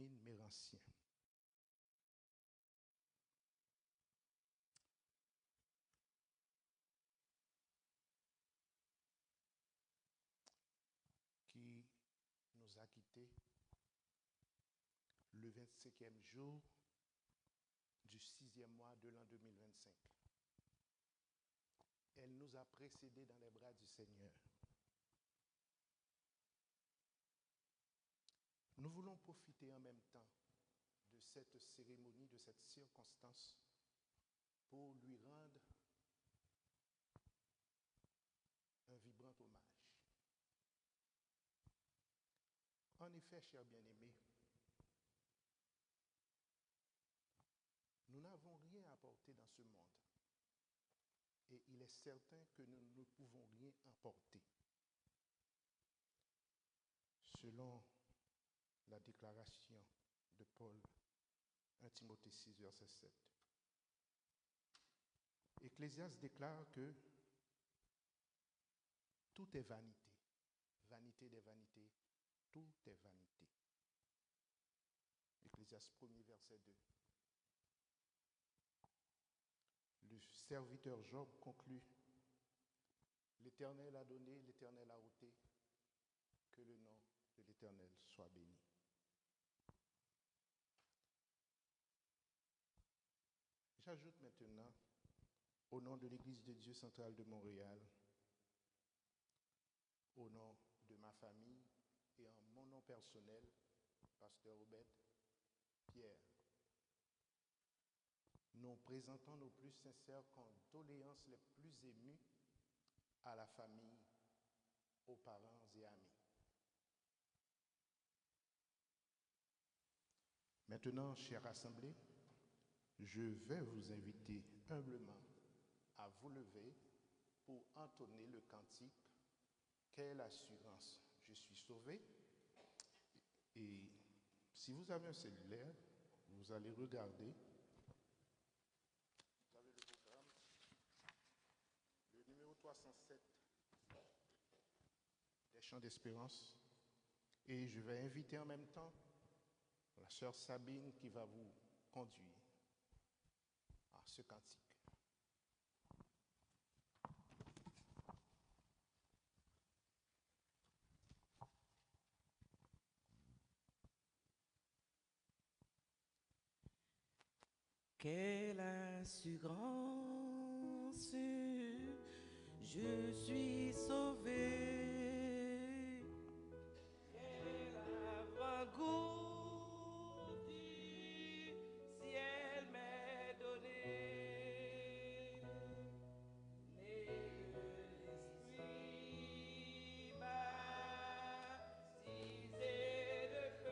Hermine Mérancien. Qui nous a quittés le 25e jour du 6e mois de l'an 2025. Elle nous a précédés dans les bras du Seigneur. Nous voulons profiter en même temps de cette cérémonie, de cette circonstance, pour lui rendre un vibrant hommage. En effet, chers bien-aimés, nous n'avons rien à apporter dans ce monde. Et il est certain que nous ne pouvons rien apporter. Selon la déclaration de Paul, 1 Timothée 6, verset 7. Ecclésiaste déclare que tout est vanité. Vanité des vanités, tout est vanité. Ecclésiaste 1er, verset 2. Le serviteur Job conclut: l'Éternel a donné, l'Éternel a ôté, que le nom de l'Éternel soit béni. J'ajoute maintenant, au nom de l'Église de Dieu centrale de Montréal, au nom de ma famille et en mon nom personnel, Pasteur Obed, Pierre, nous présentons nos plus sincères condoléances les plus émues à la famille, aux parents et amis. Maintenant, chère assemblée, je vais vous inviter humblement à vous lever pour entonner le cantique « Quelle assurance, je suis sauvé ». Et si vous avez un cellulaire, vous allez regarder. Vous avez le programme, le numéro 307 des Chants d'Espérance. Et je vais inviter en même temps la sœur Sabine qui va vous conduire à ce cantique. Quelle assurance, je suis sauvé. Quel avant-goût du ciel m'est donné. L'esprit baptisé de feu.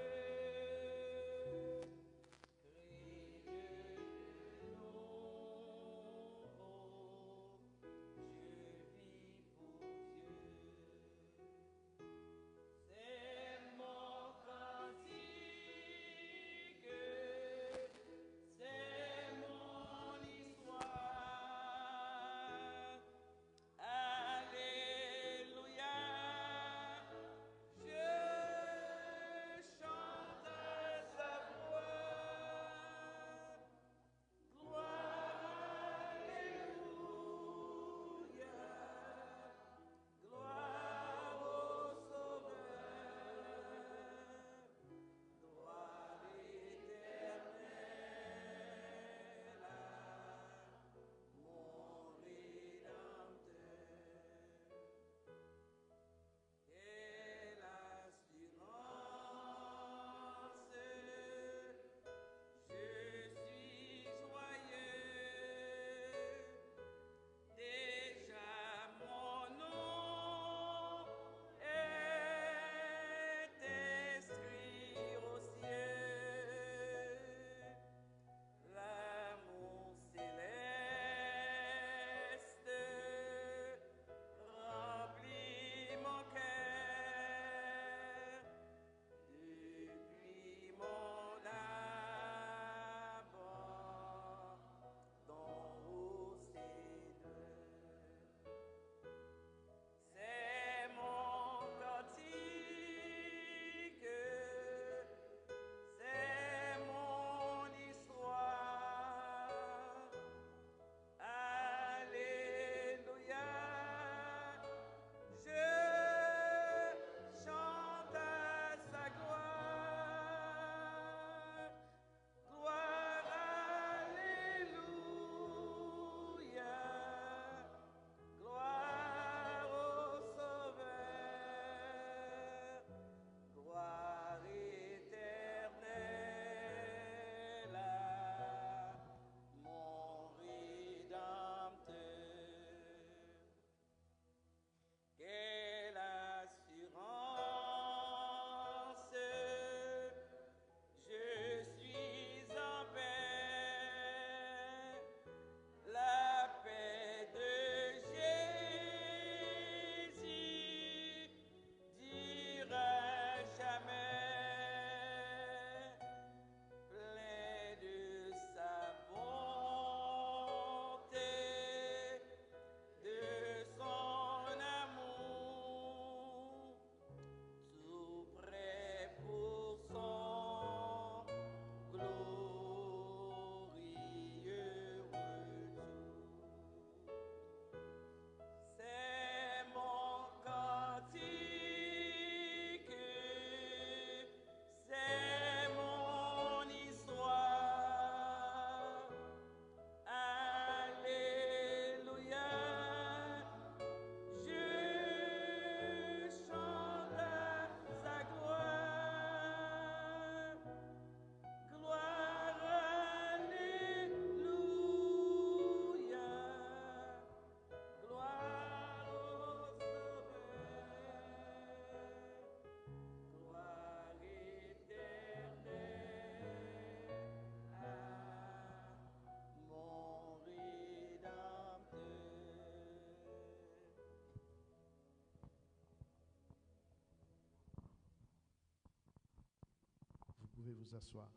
pouvez vous asseoir.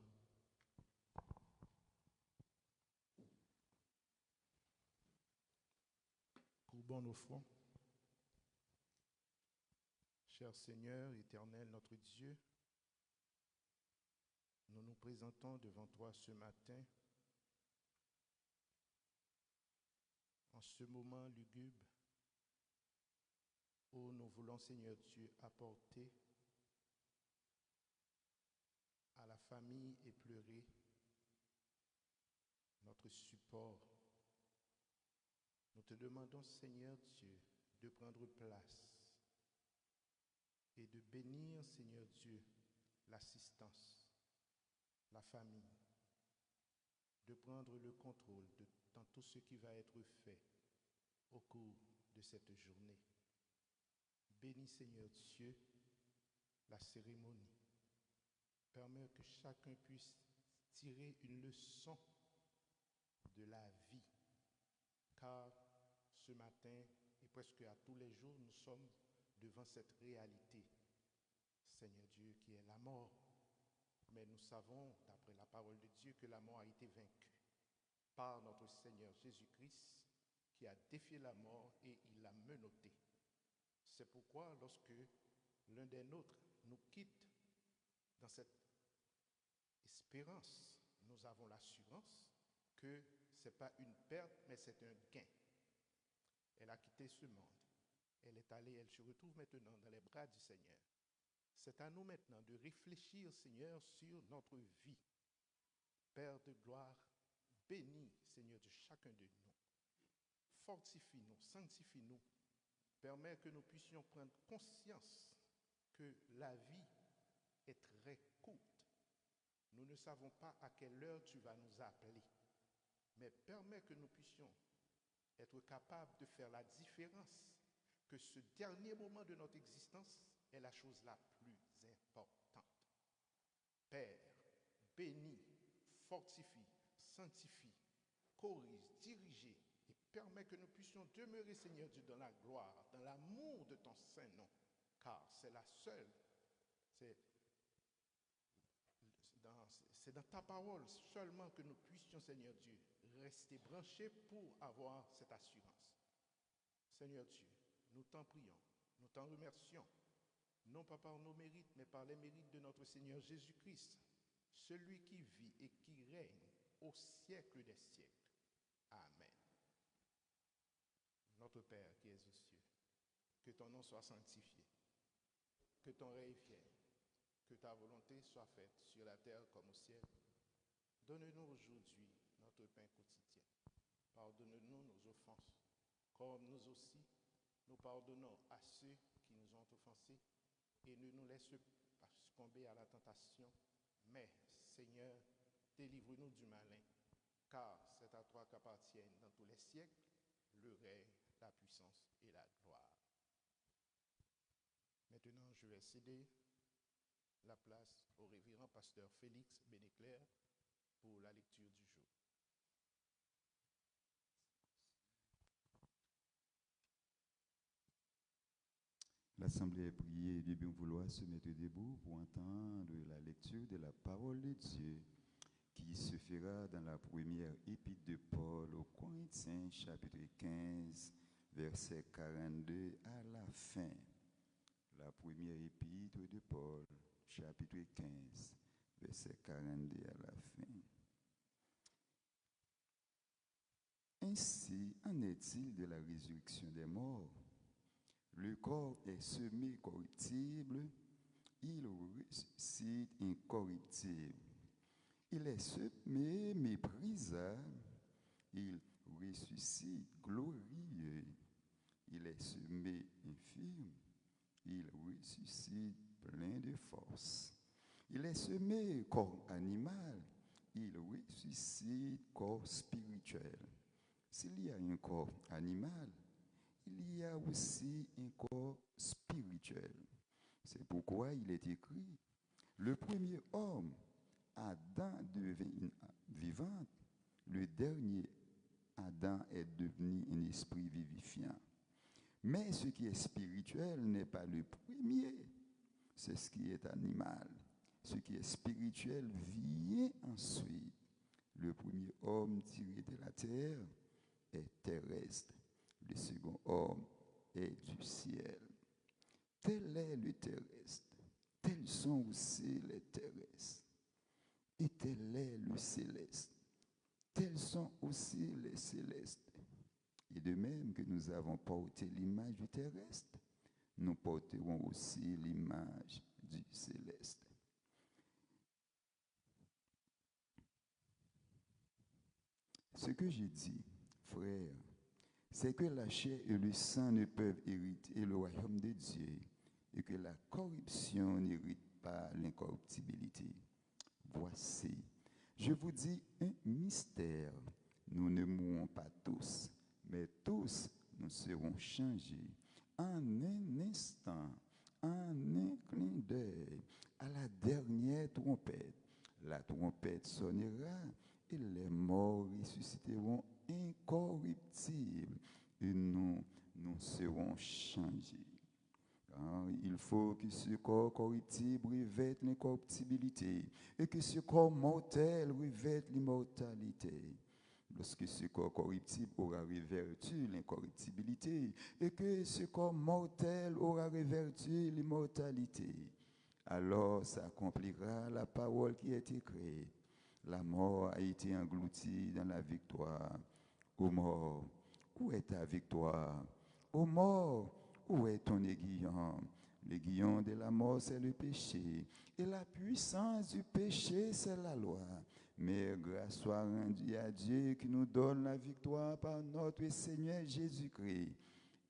Courbons nos fronts. Cher Seigneur, éternel, notre Dieu, nous nous présentons devant toi ce matin, en ce moment lugubre, où nous voulons, Seigneur Dieu, apporter à la famille éplorée notre support. Nous te demandons, Seigneur Dieu, de prendre place et de bénir, Seigneur Dieu, l'assistance, la famille, de prendre le contrôle dans tout ce qui va être fait au cours de cette journée. Bénis, Seigneur Dieu, la cérémonie. Permets que chacun puisse tirer une leçon de la vie, car ce matin et presque à tous les jours, nous sommes devant cette réalité, Seigneur Dieu, qui est la mort. Mais nous savons, d'après la parole de Dieu, que la mort a été vaincue par notre Seigneur Jésus-Christ, qui a défié la mort et il l'a menotté. C'est pourquoi lorsque l'un des nôtres nous quitte dans cette espérance, nous avons l'assurance que ce n'est pas une perte, mais c'est un gain. Elle a quitté ce monde. Elle est allée, elle se retrouve maintenant dans les bras du Seigneur. C'est à nous maintenant de réfléchir, Seigneur, sur notre vie. Père de gloire, bénis, Seigneur, de chacun de nous. Fortifie-nous, sanctifie-nous. Permets que nous puissions prendre conscience que la vie est très courte. Nous ne savons pas à quelle heure tu vas nous appeler. Mais permets que nous puissions être capables de faire la différence, que ce dernier moment de notre existence est la chose la plus importante. Père, bénis, fortifie, sanctifie, corrige, dirige et permets que nous puissions demeurer, Seigneur Dieu, dans la gloire, dans l'amour de ton saint nom, car c'est la seule, c'est dans ta parole seulement que nous puissions, Seigneur Dieu, rester branchés pour avoir cette assurance. Seigneur Dieu, nous t'en prions, nous t'en remercions, non pas par nos mérites, mais par les mérites de notre Seigneur Jésus-Christ, celui qui vit et qui règne au siècle des siècles. Amen. Notre Père qui es aux cieux, que ton nom soit sanctifié, que ton règne vienne, que ta volonté soit faite sur la terre comme au ciel. Donne-nous aujourd'hui notre pain quotidien. Pardonne-nous nos offenses, comme nous aussi, nous pardonnons à ceux qui nous ont offensés, et ne nous laisse pas succomber à la tentation, mais, Seigneur, délivre-nous du malin, car c'est à toi qu'appartiennent dans tous les siècles le règne, la puissance et la gloire. Maintenant, je vais céder la place au révérend pasteur Félix Bénéclair pour la lecture du jour. L'Assemblée est priée du bien vouloir se mettre debout pour entendre la lecture de la parole de Dieu qui se fera dans la première épître de Paul aux Corinthiens, chapitre 15, verset 42 à la fin. La première épître de Paul, chapitre 15, verset 42 à la fin. Ainsi en est-il de la résurrection des morts. Le corps est semé corruptible, il ressuscite incorruptible. Il est semé méprisable, il ressuscite glorieux. Il est semé infirme, il ressuscite plein de force. Il est semé corps animal, il ressuscite corps spirituel. S'il y a un corps animal, il y a aussi un corps spirituel. C'est pourquoi il est écrit, le premier homme, Adam, devint vivant, le dernier Adam est devenu un esprit vivifiant. Mais ce qui est spirituel n'est pas le premier, c'est ce qui est animal. ce qui est spirituel vient ensuite. Le premier homme tiré de la terre est terrestre. Le second homme est du ciel. Tel est le terrestre. Tels sont aussi les terrestres. Et tel est le céleste. Tels sont aussi les célestes. Et de même que nous avons porté l'image du terrestre, nous porterons aussi l'image du céleste. Ce que j'ai dit, frère, c'est que la chair et le sang ne peuvent hériter le royaume de Dieu et que la corruption n'hérite pas l'incorruptibilité. Voici, je vous dis un mystère. Nous ne mourrons pas tous, mais tous nous serons changés en un instant, en un clin d'œil, à la dernière trompette. La trompette sonnera et les morts ressusciteront incorruptibles et nous serons changés. Car il faut que ce corps corruptible revête l'incorruptibilité et que ce corps mortel revête l'immortalité. Lorsque ce corps corruptible aura revêtu l'incorruptibilité et que ce corps mortel aura revêtu l'immortalité, alors s'accomplira la parole qui est écrite. La mort a été engloutie dans la victoire. Ô mort, où est ta victoire? Ô mort, où est ton aiguillon? L'aiguillon de la mort, c'est le péché. Et la puissance du péché, c'est la loi. Mais grâce soit rendue à Dieu qui nous donne la victoire par notre Seigneur Jésus-Christ.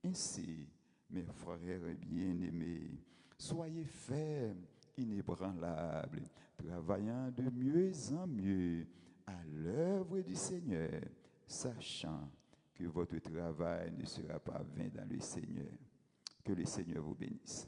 Ainsi, mes frères bien-aimés, soyez fermes, inébranlables, travaillant de mieux en mieux à l'œuvre du Seigneur, sachant que votre travail ne sera pas vain dans le Seigneur. Que le Seigneur vous bénisse.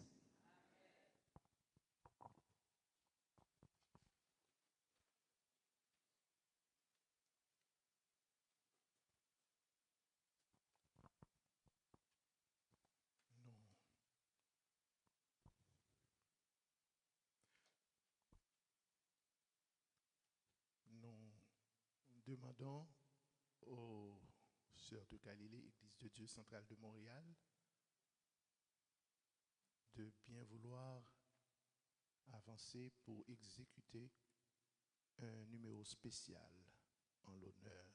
Nous demandons aux sœurs de Galilée, Église de Dieu centrale de Montréal, de bien vouloir avancer pour exécuter un numéro spécial en l'honneur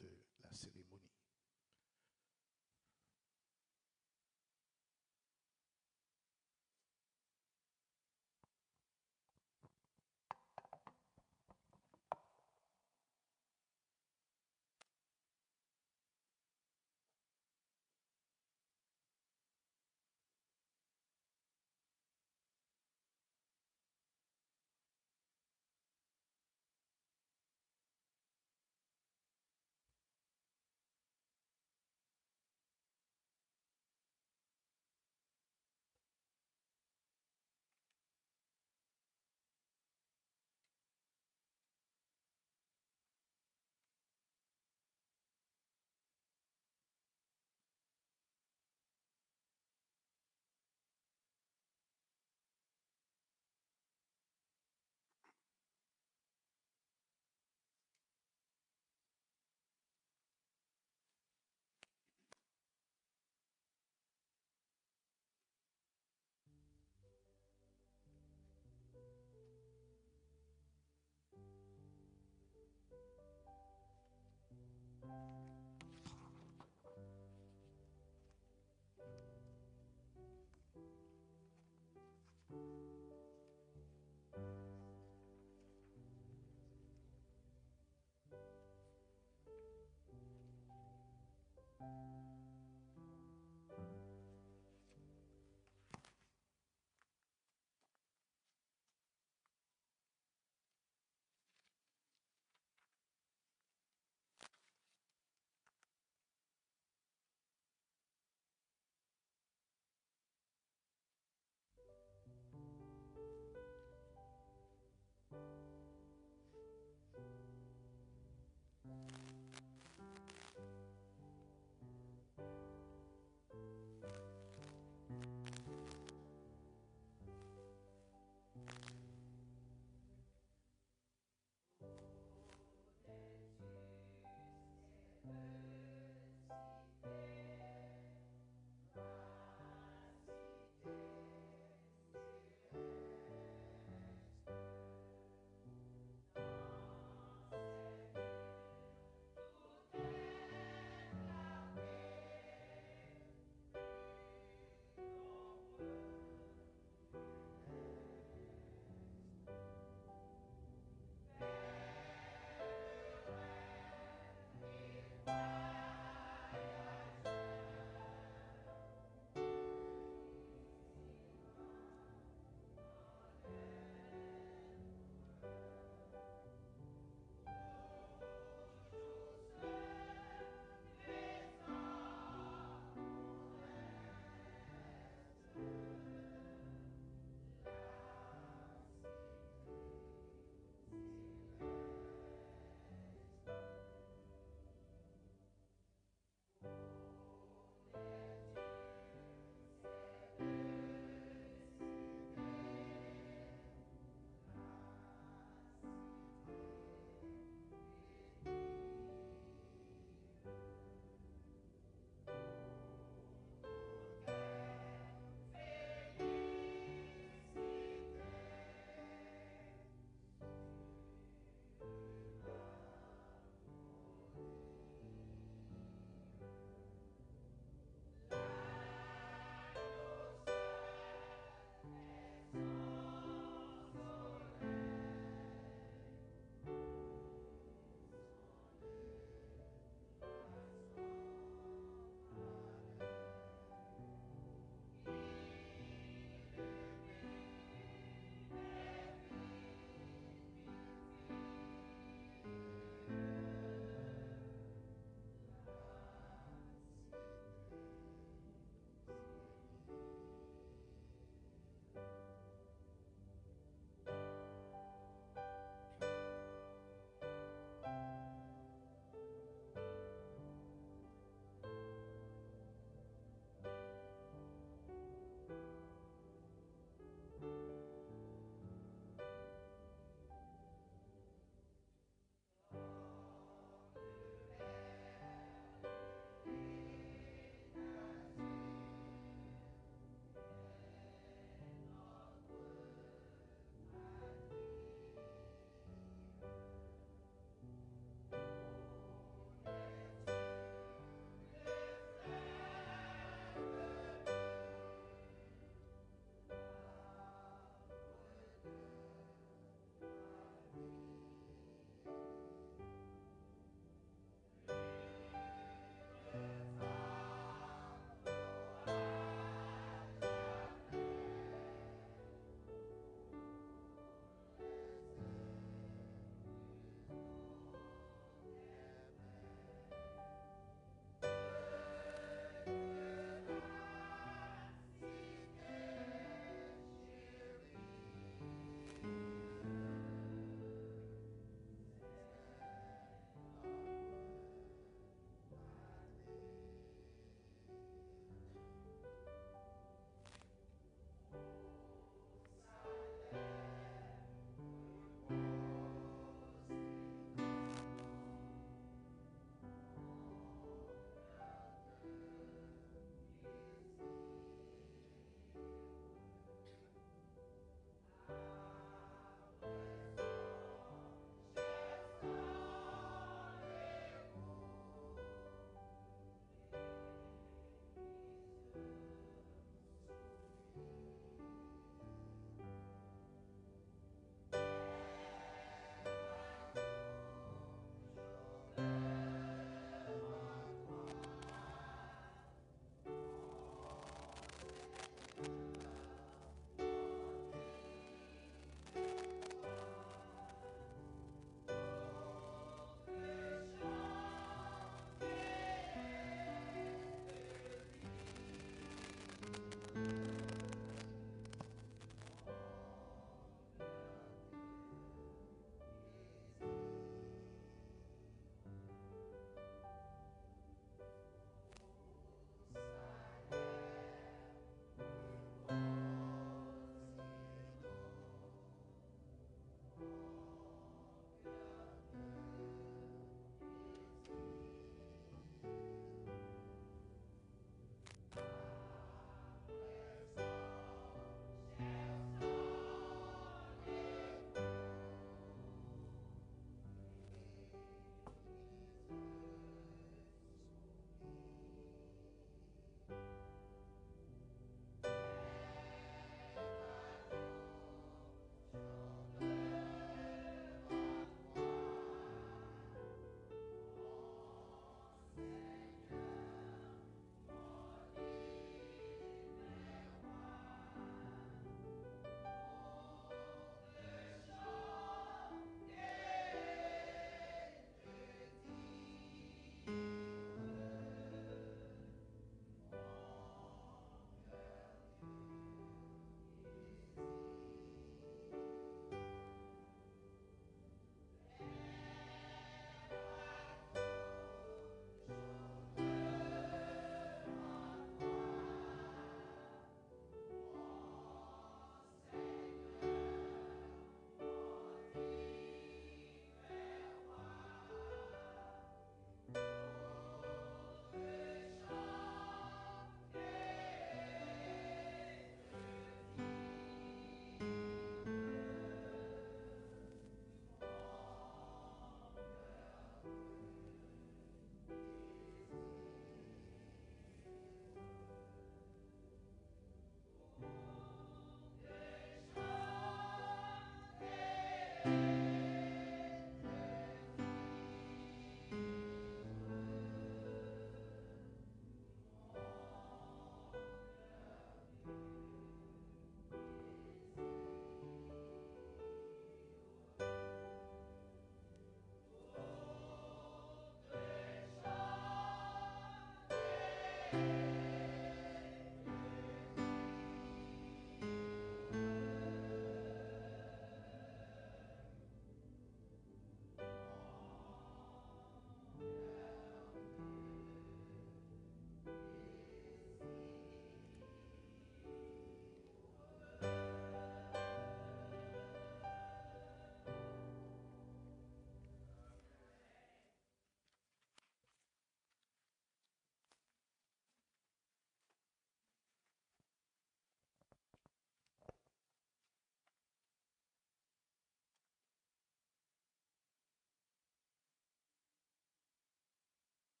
de la cérémonie.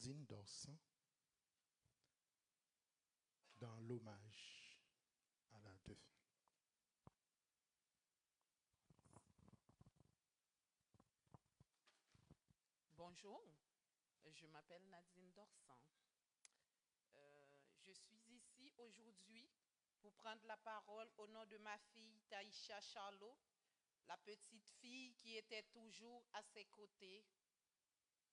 Nadine Dorsan dans l'hommage à la défunte. Bonjour, je m'appelle Nadine Dorsan. Je suis ici aujourd'hui pour prendre la parole au nom de ma fille Taïcha Charlot, la petite fille qui était toujours à ses côtés.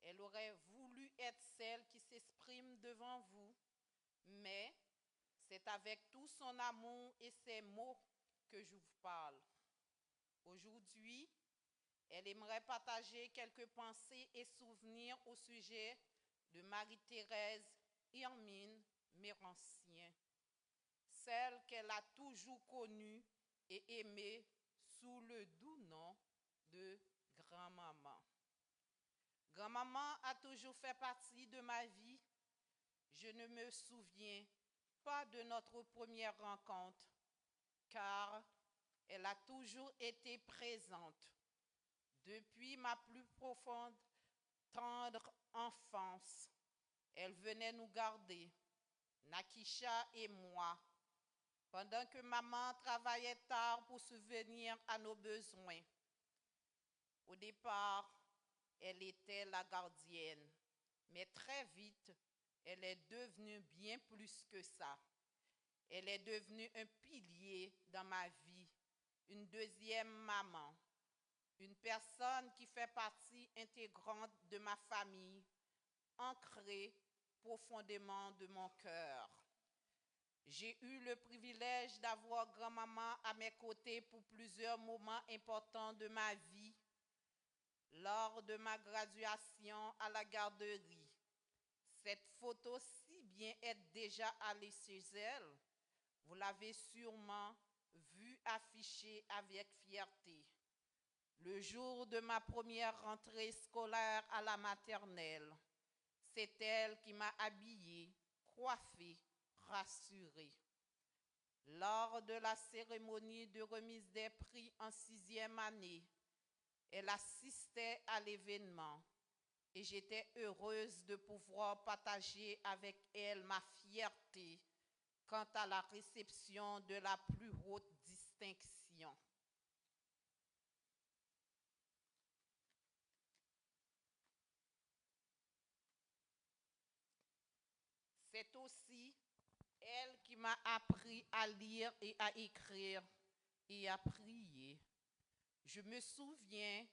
Elle aurait voulu être celle qui s'exprime devant vous, mais c'est avec tout son amour et ses mots que je vous parle. Aujourd'hui, elle aimerait partager quelques pensées et souvenirs au sujet de Marie-Thérèse Hermine Mérancien, celle qu'elle a toujours connue et aimée sous le doux nom de grand-maman. Grand-maman a toujours fait partie de ma vie. Je ne me souviens pas de notre première rencontre, car elle a toujours été présente. Depuis ma plus profonde, tendre enfance, elle venait nous garder, Nakisha et moi, pendant que maman travaillait tard pour subvenir à nos besoins. Au départ, elle était la gardienne, mais très vite, elle est devenue bien plus que ça. Elle est devenue un pilier dans ma vie, une deuxième maman, une personne qui fait partie intégrante de ma famille, ancrée profondément de mon cœur. J'ai eu le privilège d'avoir grand-maman à mes côtés pour plusieurs moments importants de ma vie. Lors de ma graduation à la garderie, cette photo, si bien est déjà allée chez elle, vous l'avez sûrement vue affichée avec fierté. Le jour de ma première rentrée scolaire à la maternelle, c'est elle qui m'a habillée, coiffée, rassurée. Lors de la cérémonie de remise des prix en 6e année, elle assistait à l'événement et j'étais heureuse de pouvoir partager avec elle ma fierté quant à la réception de la plus haute distinction. C'est aussi elle qui m'a appris à lire et à écrire et à prier. Je me souviens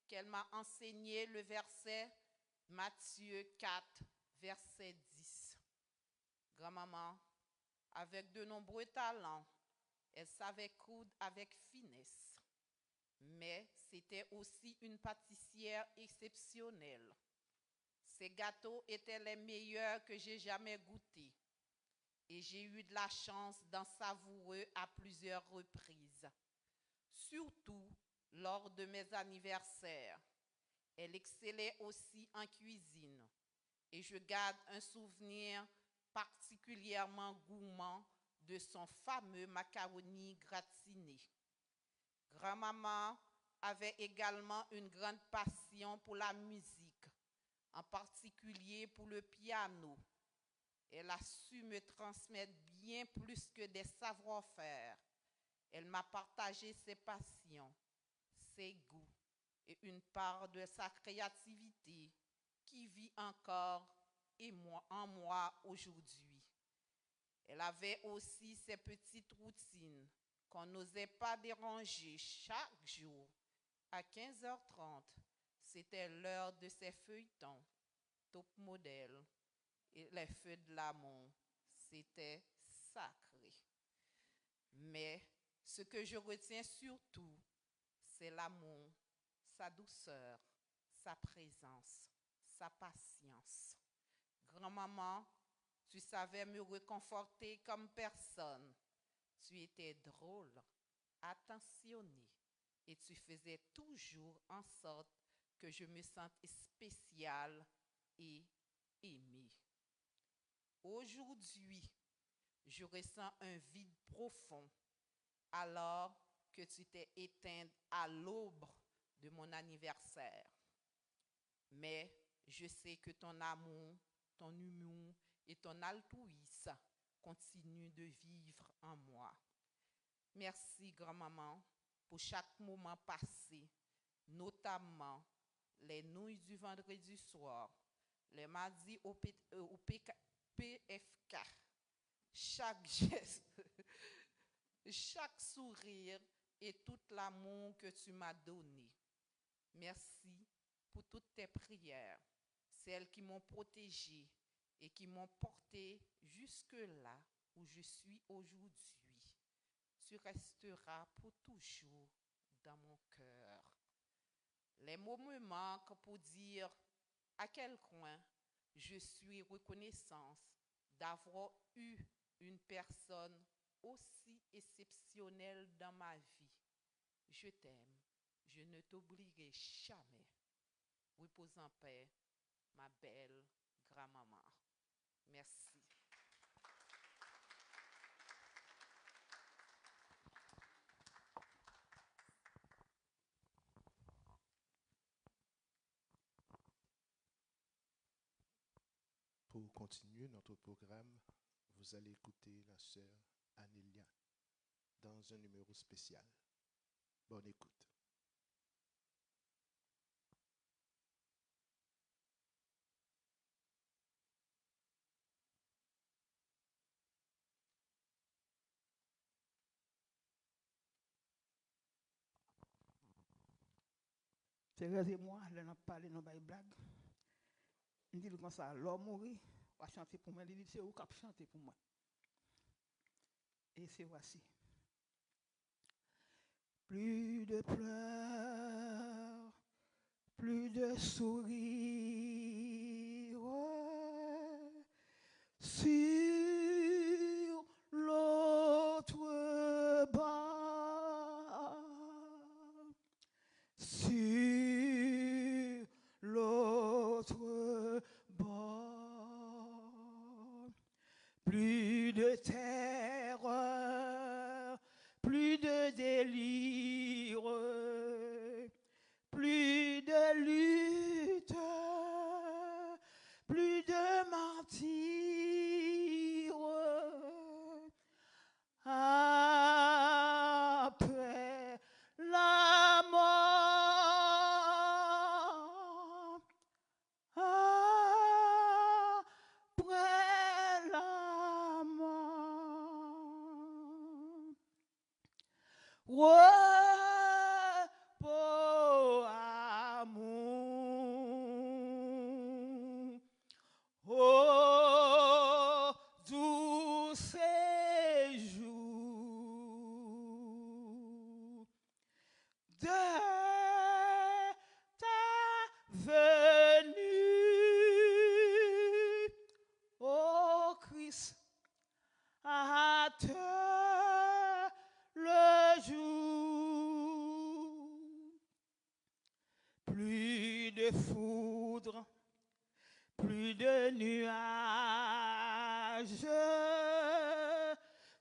qu'elle m'a enseigné le verset Matthieu 4, verset 10. Grand-maman, avec de nombreux talents, elle savait coudre avec finesse, mais c'était aussi une pâtissière exceptionnelle. Ses gâteaux étaient les meilleurs que j'ai jamais goûtés et j'ai eu de la chance d'en savourer à plusieurs reprises, surtout lors de mes anniversaires. Elle excellait aussi en cuisine et je garde un souvenir particulièrement gourmand de son fameux macaroni gratiné. Grand-maman avait également une grande passion pour la musique, en particulier pour le piano. Elle a su me transmettre bien plus que des savoir-faire. Elle m'a partagé ses passions, ses goûts et une part de sa créativité qui vit encore en moi aujourd'hui. Elle avait aussi ses petites routines qu'on n'osait pas déranger chaque jour. À 15h30, c'était l'heure de ses feuilletons, top modèle, et les feux de l'amour. C'était sacré. Mais ce que je retiens surtout, c'est l'amour, sa douceur, sa présence, sa patience. Grand-maman, tu savais me réconforter comme personne. Tu étais drôle, attentionné et tu faisais toujours en sorte que je me sente spéciale et aimée. Aujourd'hui, je ressens un vide profond alors que tu t'es éteinte à l'aube de mon anniversaire. Mais je sais que ton amour, ton humour et ton altruisme continuent de vivre en moi. Merci, grand-maman, pour chaque moment passé, notamment les nouilles du vendredi soir, le mardi au PFK, chaque geste, chaque sourire et tout l'amour que tu m'as donné. Merci pour toutes tes prières, celles qui m'ont protégée et qui m'ont porté jusque-là où je suis aujourd'hui. Tu resteras pour toujours dans mon cœur. Les mots me manquent pour dire à quel point je suis reconnaissante d'avoir eu une personne aussi exceptionnelle dans ma vie. Je t'aime, je ne t'oublierai jamais. Repose en paix, ma belle grand-maman. Merci. Pour continuer notre programme, vous allez écouter la sœur Anélia dans un numéro spécial. Bonne écoute. Thérèse et moi, là, on a parlé dans une blague. On dit comme ça, l'homme mourit, on va chanter pour moi. Il dit, c'est où qu'on chanter pour moi. Et c'est voici. Plus de pleurs, plus de sourires sur l'autre bord. Sur l'autre bord, plus de terreur, plus de délire, plus de lutte, plus de martyr. Après la mort, après la mort, repos amour, oh doux séjour de ta venue, ô Christ, hâte le jour. Plus de foudre, plus de nuages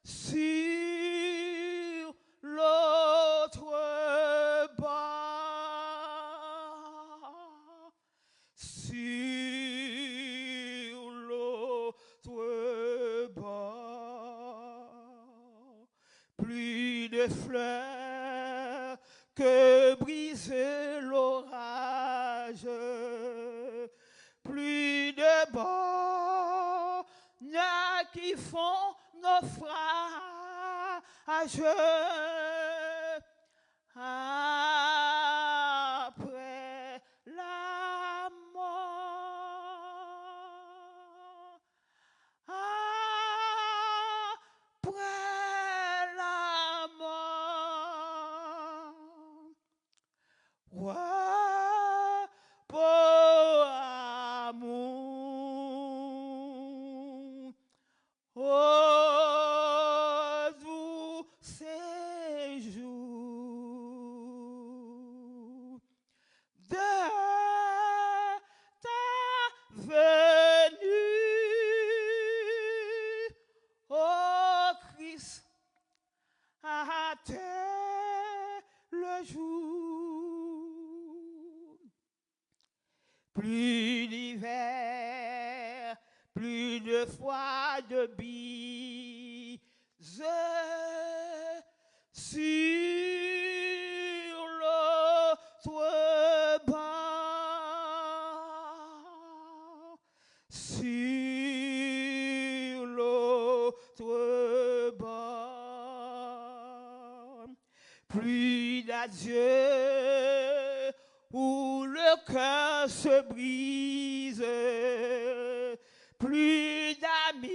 sur l'autre bord, sur l'autre bord, plus de fleurs que brise l'orage, plus de bornes qui font naufrage. Après la mort, après la mort, repos amour, oh doux séjour de ta venue, ô Christ, hâte le jour. Plus d'hiver, une fois de bise sur l'autre bord, sur l'autre bord. Plus d'adieu où le cœur se brise, plus d'amis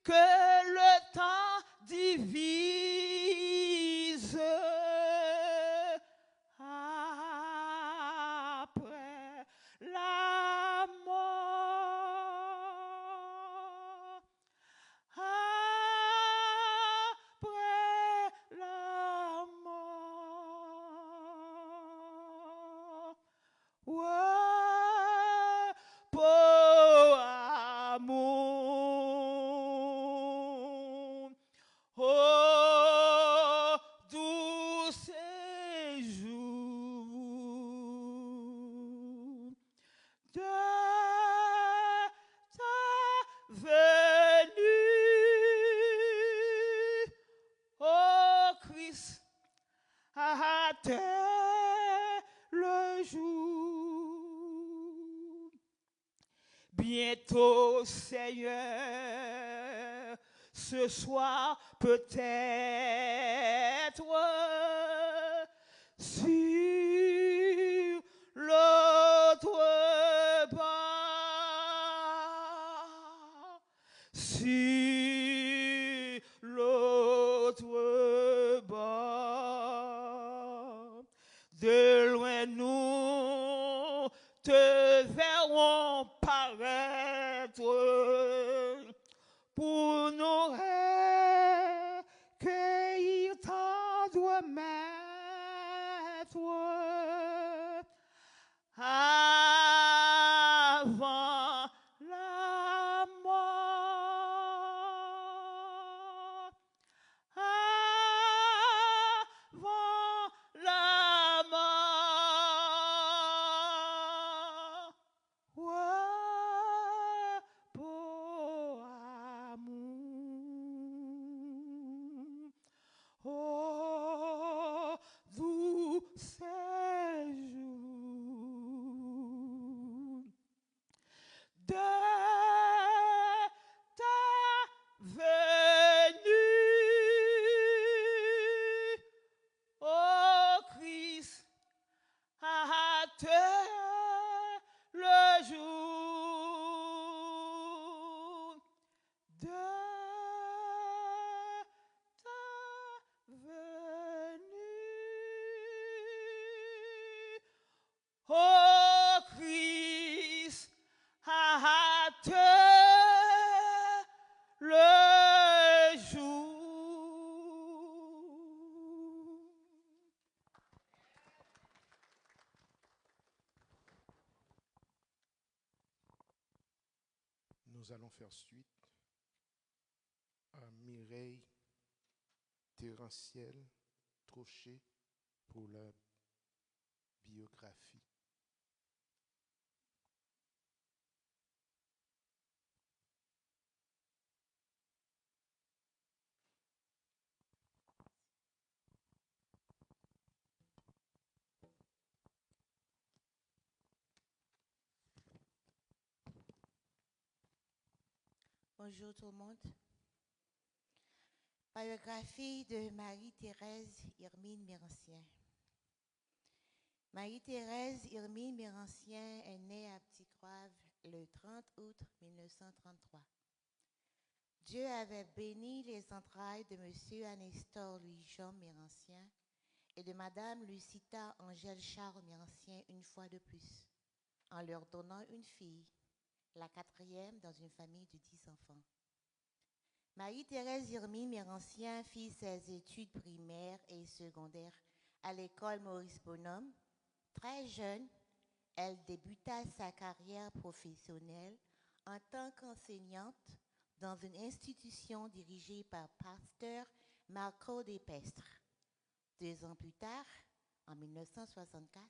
que le temps divise. Après la mort, après la mort, ouais, pour amour, oh, doux séjour de ta venue, ô Christ, à terre le jour. Bientôt, Seigneur, ce soir peut-être sur l'autre bord, sur l'autre bord. De loin nous te verrons paraître pour nous recueillir tendre maître avant la mort, avant la mort, ouais, pour amour, oh, doux séjour de ta venue, ô Christ, à terre le jour de ta venue, ô Christ, à terre le jour. Nous allons faire suite à Mireille Terranciel Trochet pour la biographie. Bonjour tout le monde. Biographie de Marie-Thérèse Hermine Mérancien. Marie-Thérèse Hermine Mérancien est née à Petit-Croix le 30 août 1933. Dieu avait béni les entrailles de M. Anestor Louis-Jean Mérancien et de Mme Lucita Angèle Charles Mérancien une fois de plus, en leur donnant une fille, la quatrième dans une famille de 10 enfants. Marie-Thérèse Hermine Mérancien fit ses études primaires et secondaires à l'école Maurice Bonhomme. Très jeune, elle débuta sa carrière professionnelle en tant qu'enseignante dans une institution dirigée par pasteur Marco Despestre. 2 ans plus tard, en 1964,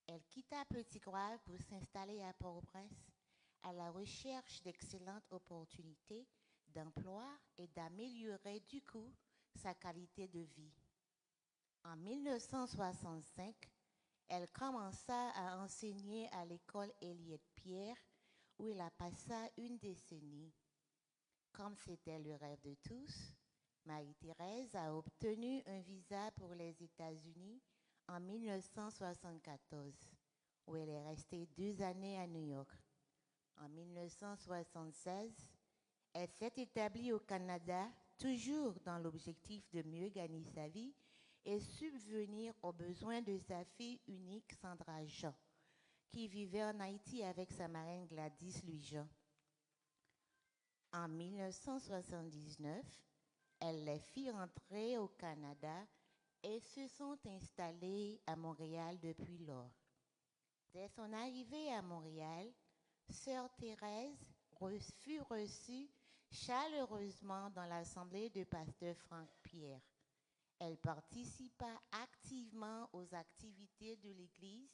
elle quitta Petit-Croix pour s'installer à Port-au-Prince à la recherche d'excellentes opportunités d'emploi et d'améliorer du coup sa qualité de vie. En 1965, elle commença à enseigner à l'école Elliott-Pierre où elle a passé une décennie. Comme c'était le rêve de tous, Marie-Thérèse a obtenu un visa pour les États-Unis en 1974, où elle est restée 2 années à New York. En 1976, elle s'est établie au Canada, toujours dans l'objectif de mieux gagner sa vie et subvenir aux besoins de sa fille unique, Sandra Jean, qui vivait en Haïti avec sa marraine Gladys Louis-Jean. En 1979, elle les fit rentrer au Canada et se sont installées à Montréal depuis lors. Dès son arrivée à Montréal, Sœur Thérèse fut reçue chaleureusement dans l'assemblée de pasteur Franck Pierre. Elle participa activement aux activités de l'Église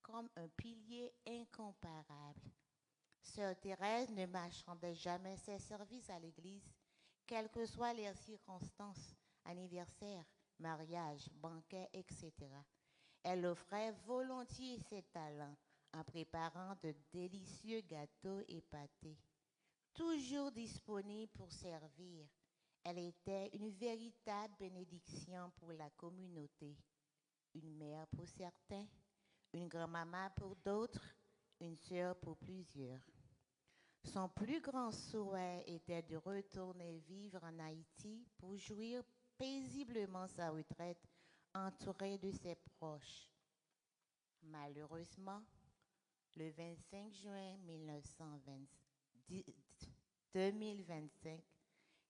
comme un pilier incomparable. Sœur Thérèse ne marchandait jamais ses services à l'Église, quelles que soient les circonstances, anniversaires, mariages, banquets, etc. Elle offrait volontiers ses talents en préparant de délicieux gâteaux et pâtés. Toujours disponible pour servir, elle était une véritable bénédiction pour la communauté. Une mère pour certains, une grand-maman pour d'autres, une sœur pour plusieurs. Son plus grand souhait était de retourner vivre en Haïti pour jouir paisiblement sa retraite entourée de ses proches. Malheureusement, le 25 juin 2025,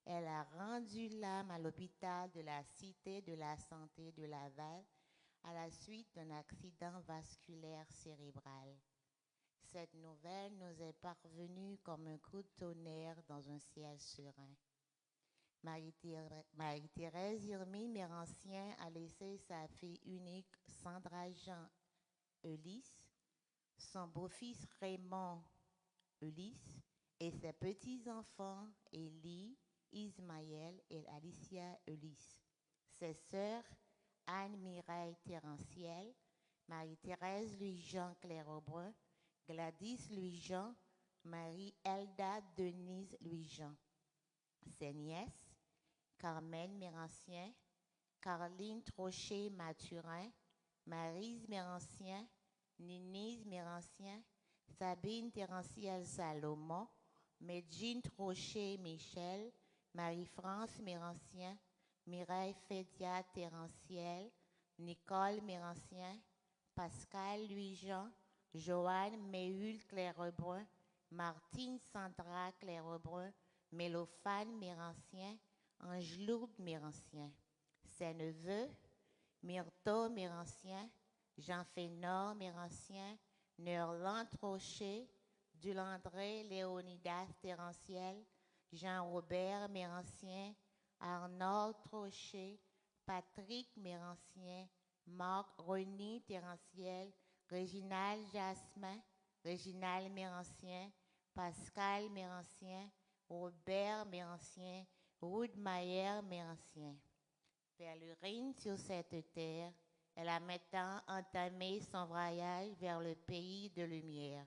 elle a rendu l'âme à l'hôpital de la Cité de la Santé de Laval à la suite d'un accident vasculaire cérébral. Cette nouvelle nous est parvenue comme un coup de tonnerre dans un ciel serein. Marie-Thérèse Irmine Mérancien a laissé sa fille unique Sandra Jean Ulysse, son beau-fils Raymond Ulysse et ses petits-enfants Élie, Ismaël et Alicia Ulysse. Ses sœurs Anne-Mireille Terranciel, Marie-Thérèse Louis-Jean Claire-Aubrun, Gladys Louis-Jean, Marie-Elda Denise Louis-Jean. Ses nièces, Carmen Mérancien, Caroline Trochet-Mathurin, Maryse Mérancien, Ninise Mérancien, Sabine Terranciel-Salomon, Medjine Trochet-Michel, Marie-France Mérancien, Mireille Fédia Terranciel, Nicole Mérancien, Pascal Louis-Jean, Joanne Méhul Claire-Aubrun, Martine Sandra Claire-Aubrun, Mélophane Mérancien, Angeloude Mérancien. Ses neveux, Myrto Mérancien, Jean Fénor Mérancien, Nerland Trochet, Dulandré Léonidas Terranciel, Jean-Robert Mérancien, Arnold Trochet, Patrick Mérancien, Marc René Terranciel, Réginald Jasmin, Réginald Mérancien, Pascal Mérancien, Robert Mérancien, Ruth Mayer Mérancien. Pèlerine sur cette terre, elle a maintenant entamé son voyage vers le pays de lumière.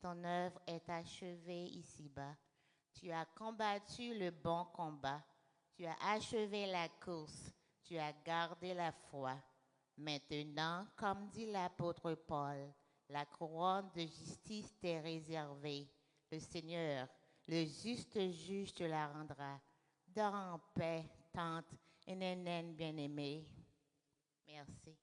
Ton œuvre est achevée ici-bas. Tu as combattu le bon combat. Tu as achevé la course. Tu as gardé la foi. Maintenant, comme dit l'apôtre Paul, la couronne de justice t'est réservée. Le Seigneur, le juste juge, te la rendra. Dors en paix, tante et nénène bien-aimée. Merci.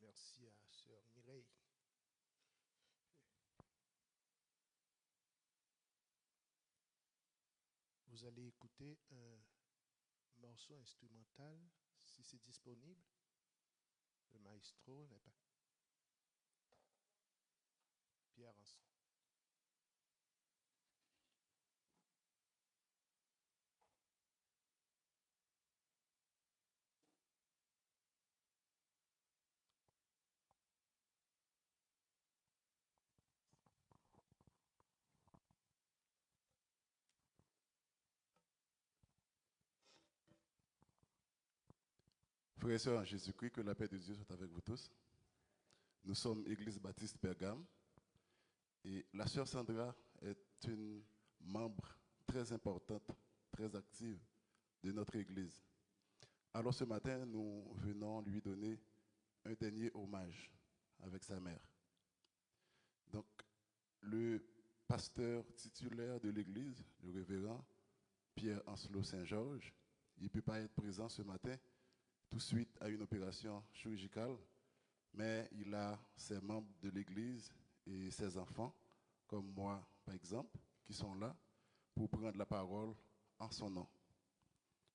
Merci à Sœur Mireille. Vous allez écouter un morceau instrumental, si c'est disponible. Le maestro n'est pas. Pierre Anson. Frères et sœurs en Jésus-Christ, que la paix de Dieu soit avec vous tous. Nous sommes Église Baptiste Pergame et la sœur Sandra est une membre très importante, très active de notre Église. Alors ce matin, nous venons lui donner un dernier hommage avec sa mère. Donc, le pasteur titulaire de l'Église, le révérend Pierre Ancelot Saint-Georges, il ne peut pas être présent ce matin tout de suite à une opération chirurgicale, mais il a ses membres de l'Église et ses enfants, comme moi par exemple, qui sont là pour prendre la parole en son nom.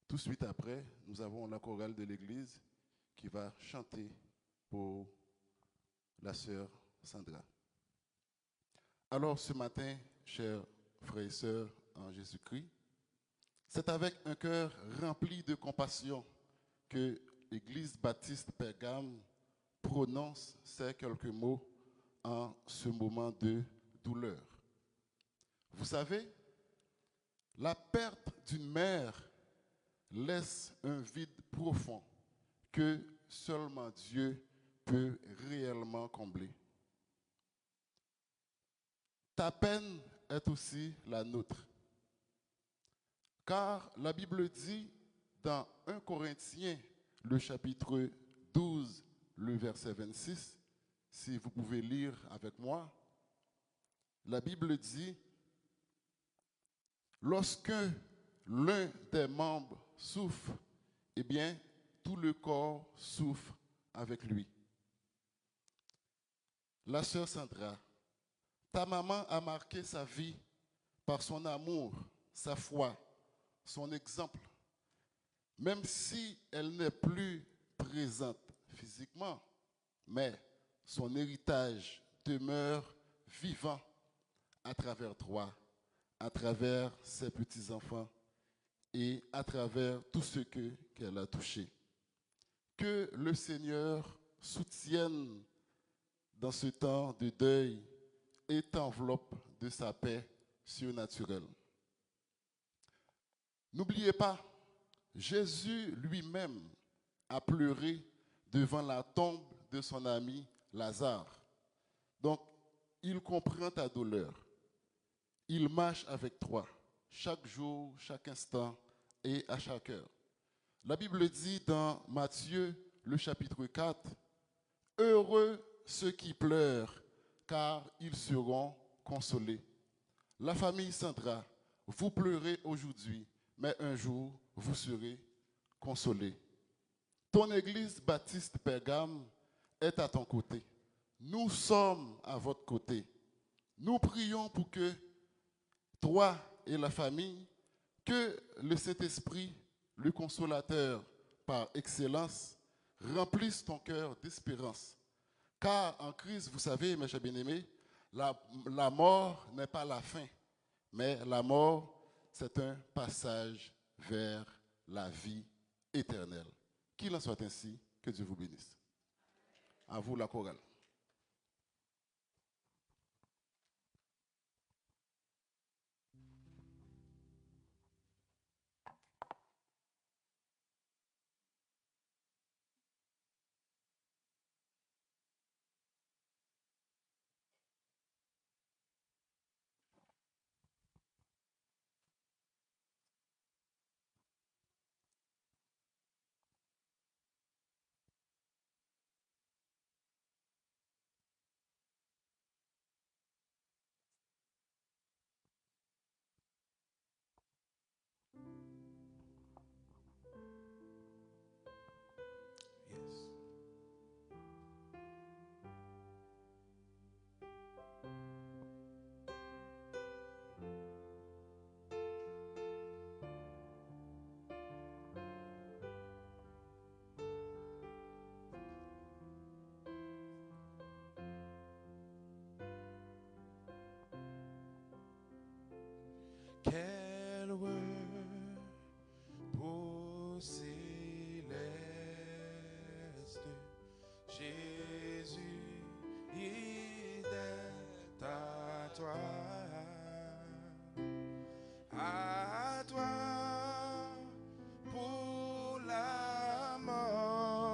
Tout de suite après, nous avons la chorale de l'Église qui va chanter pour la sœur Sandra. Alors ce matin, chers frères et sœurs en Jésus-Christ, c'est avec un cœur rempli de compassion que l'Église Baptiste Pergame prononce ces quelques mots en ce moment de douleur. Vous savez, la perte d'une mère laisse un vide profond que seulement Dieu peut réellement combler. Ta peine est aussi la nôtre. Car la Bible dit dans 1 Corinthiens, le chapitre 12, le verset 26, si vous pouvez lire avec moi, la Bible dit, lorsque l'un des membres souffre, eh bien, tout le corps souffre avec lui. La sœur Sandra, ta maman a marqué sa vie par son amour, sa foi, son exemple. Même si elle n'est plus présente physiquement, mais son héritage demeure vivant à travers toi, à travers ses petits-enfants et à travers tout ce qu'elle a touché. Que le Seigneur soutienne dans ce temps de deuil et t'enveloppe de sa paix surnaturelle. N'oubliez pas, Jésus lui-même a pleuré devant la tombe de son ami Lazare. Donc, il comprend ta douleur. Il marche avec toi chaque jour, chaque instant et à chaque heure. La Bible dit dans Matthieu, le chapitre 4, « Heureux ceux qui pleurent, car ils seront consolés. » La famille Sandra, vous pleurez aujourd'hui, mais un jour, vous serez consolés. Ton église Baptiste Pergame est à ton côté. Nous sommes à votre côté. Nous prions pour que toi et la famille, que le Saint-Esprit, le consolateur par excellence, remplisse ton cœur d'espérance. Car en Christ, vous savez, mes chers bien-aimés, la mort n'est pas la fin, mais la mort, c'est un passage vers la vie éternelle. Qu'il en soit ainsi, que Dieu vous bénisse. À vous la chorale. Yes. Quel word beau céleste, Jésus, il est à toi, pour la mort.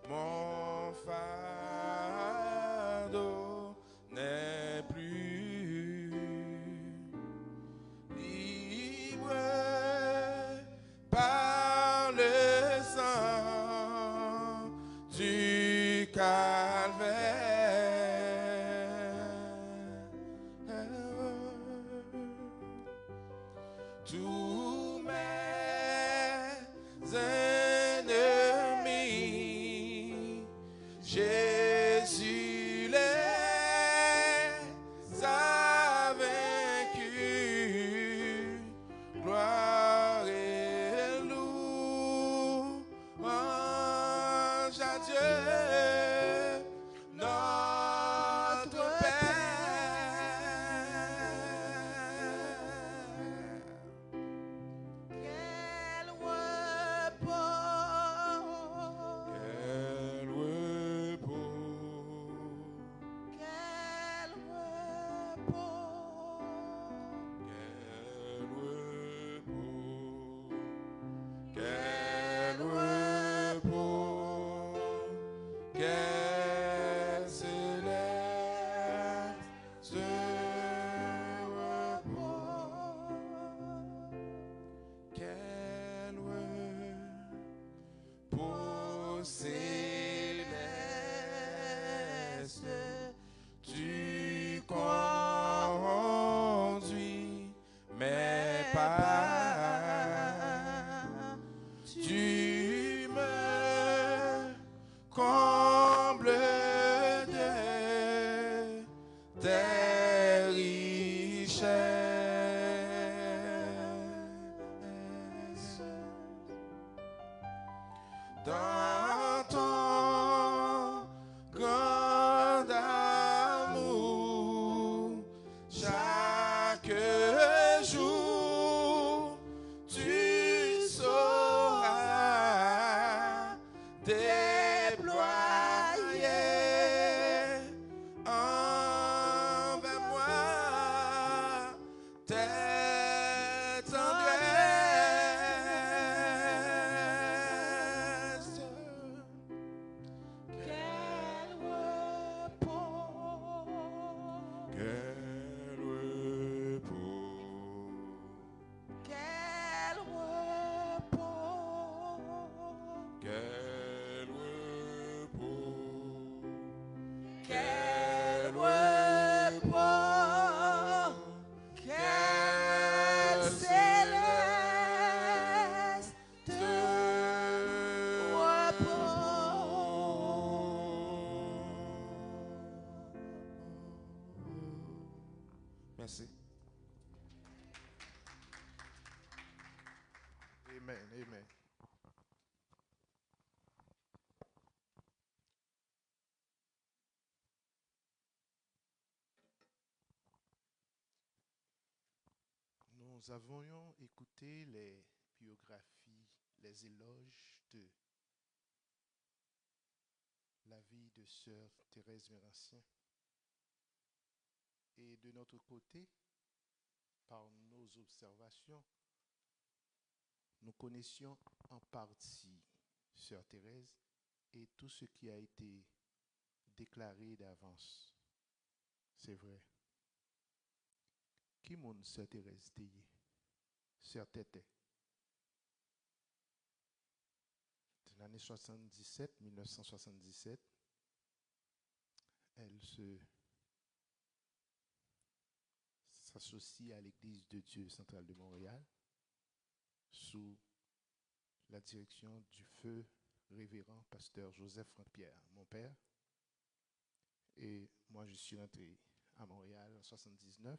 mon fardeau n'est plus libre par le sang du calvaire. Tous mes ennemis, Jésus les a vaincus. Gloire et louange à Dieu, notre Père. Quel repos, Quel repos, quel repos, quel repos, quel céleste repos, quel repos céleste, tu conduis mes pas, tu me combles de tes richesses. Dans ton grand amour, chaque jour, tu sauras déployer envers moi tes tendresses. quel repos, Quel repos, quel repos, quel repos, quel repos, quel céleste Merci. Amen, amen. Nous avions écouté les biographies, les éloges de la vie de sœur Thérèse Mérancien. Et de notre côté, par nos observations, nous connaissions en partie sœur Thérèse et tout ce qui a été déclaré d'avance. C'est vrai. Qui moun sœur Thérèse Théier? Sœur Tété. De l'année 77, 1977, elle s'associe à l'Église de Dieu centrale de Montréal sous la direction du feu révérend pasteur Joseph Franck Pierre, mon père. Et moi, je suis rentré à Montréal en 79.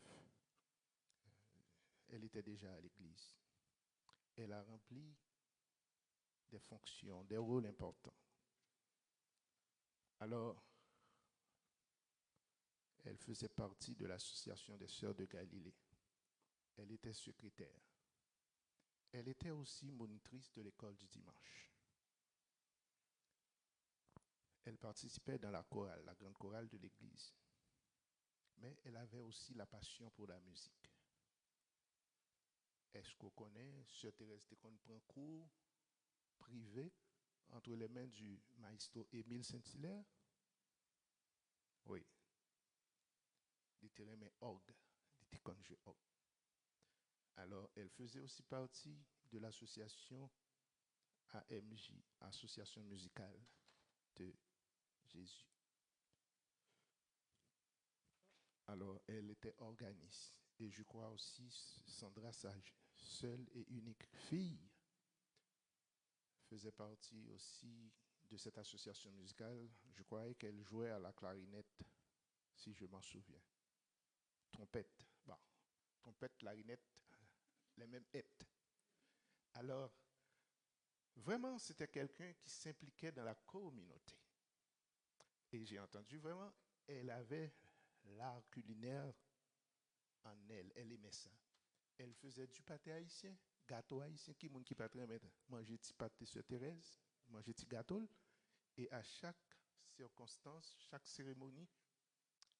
Elle était déjà à l'église. Elle a rempli des fonctions, des rôles importants. Alors, elle faisait partie de l'association des Sœurs de Galilée. Elle était secrétaire. Elle était aussi monitrice de l'école du dimanche. Elle participait dans la chorale, la grande chorale de l'église. Mais elle avait aussi la passion pour la musique. Est-ce qu'on connaît, Sœur Thérèse Técon prend cours privé entre les mains du maestro Émile Saint-Hilaire. Oui. Il était mais orgue, il était conjugé orgue. Alors, elle faisait aussi partie de l'association AMJ, Association musicale de Jésus. Alors, elle était organiste. Et je crois aussi, Sandra, sa seule et unique fille, faisait partie aussi de cette association musicale. Je croyais qu'elle jouait à la clarinette, si je m'en souviens. Trompette, bon, trompette, clarinette, les mêmes hêtes. Alors, vraiment, c'était quelqu'un qui s'impliquait dans la communauté. Et j'ai entendu vraiment, elle avait l'art culinaire en elle. Elle aimait ça. Elle faisait du pâté haïtien, gâteau haïtien. Qui est-ce qui pas très mettre manger petit pâté sur Thérèse, manger petit gâteau. Et à chaque circonstance, chaque cérémonie,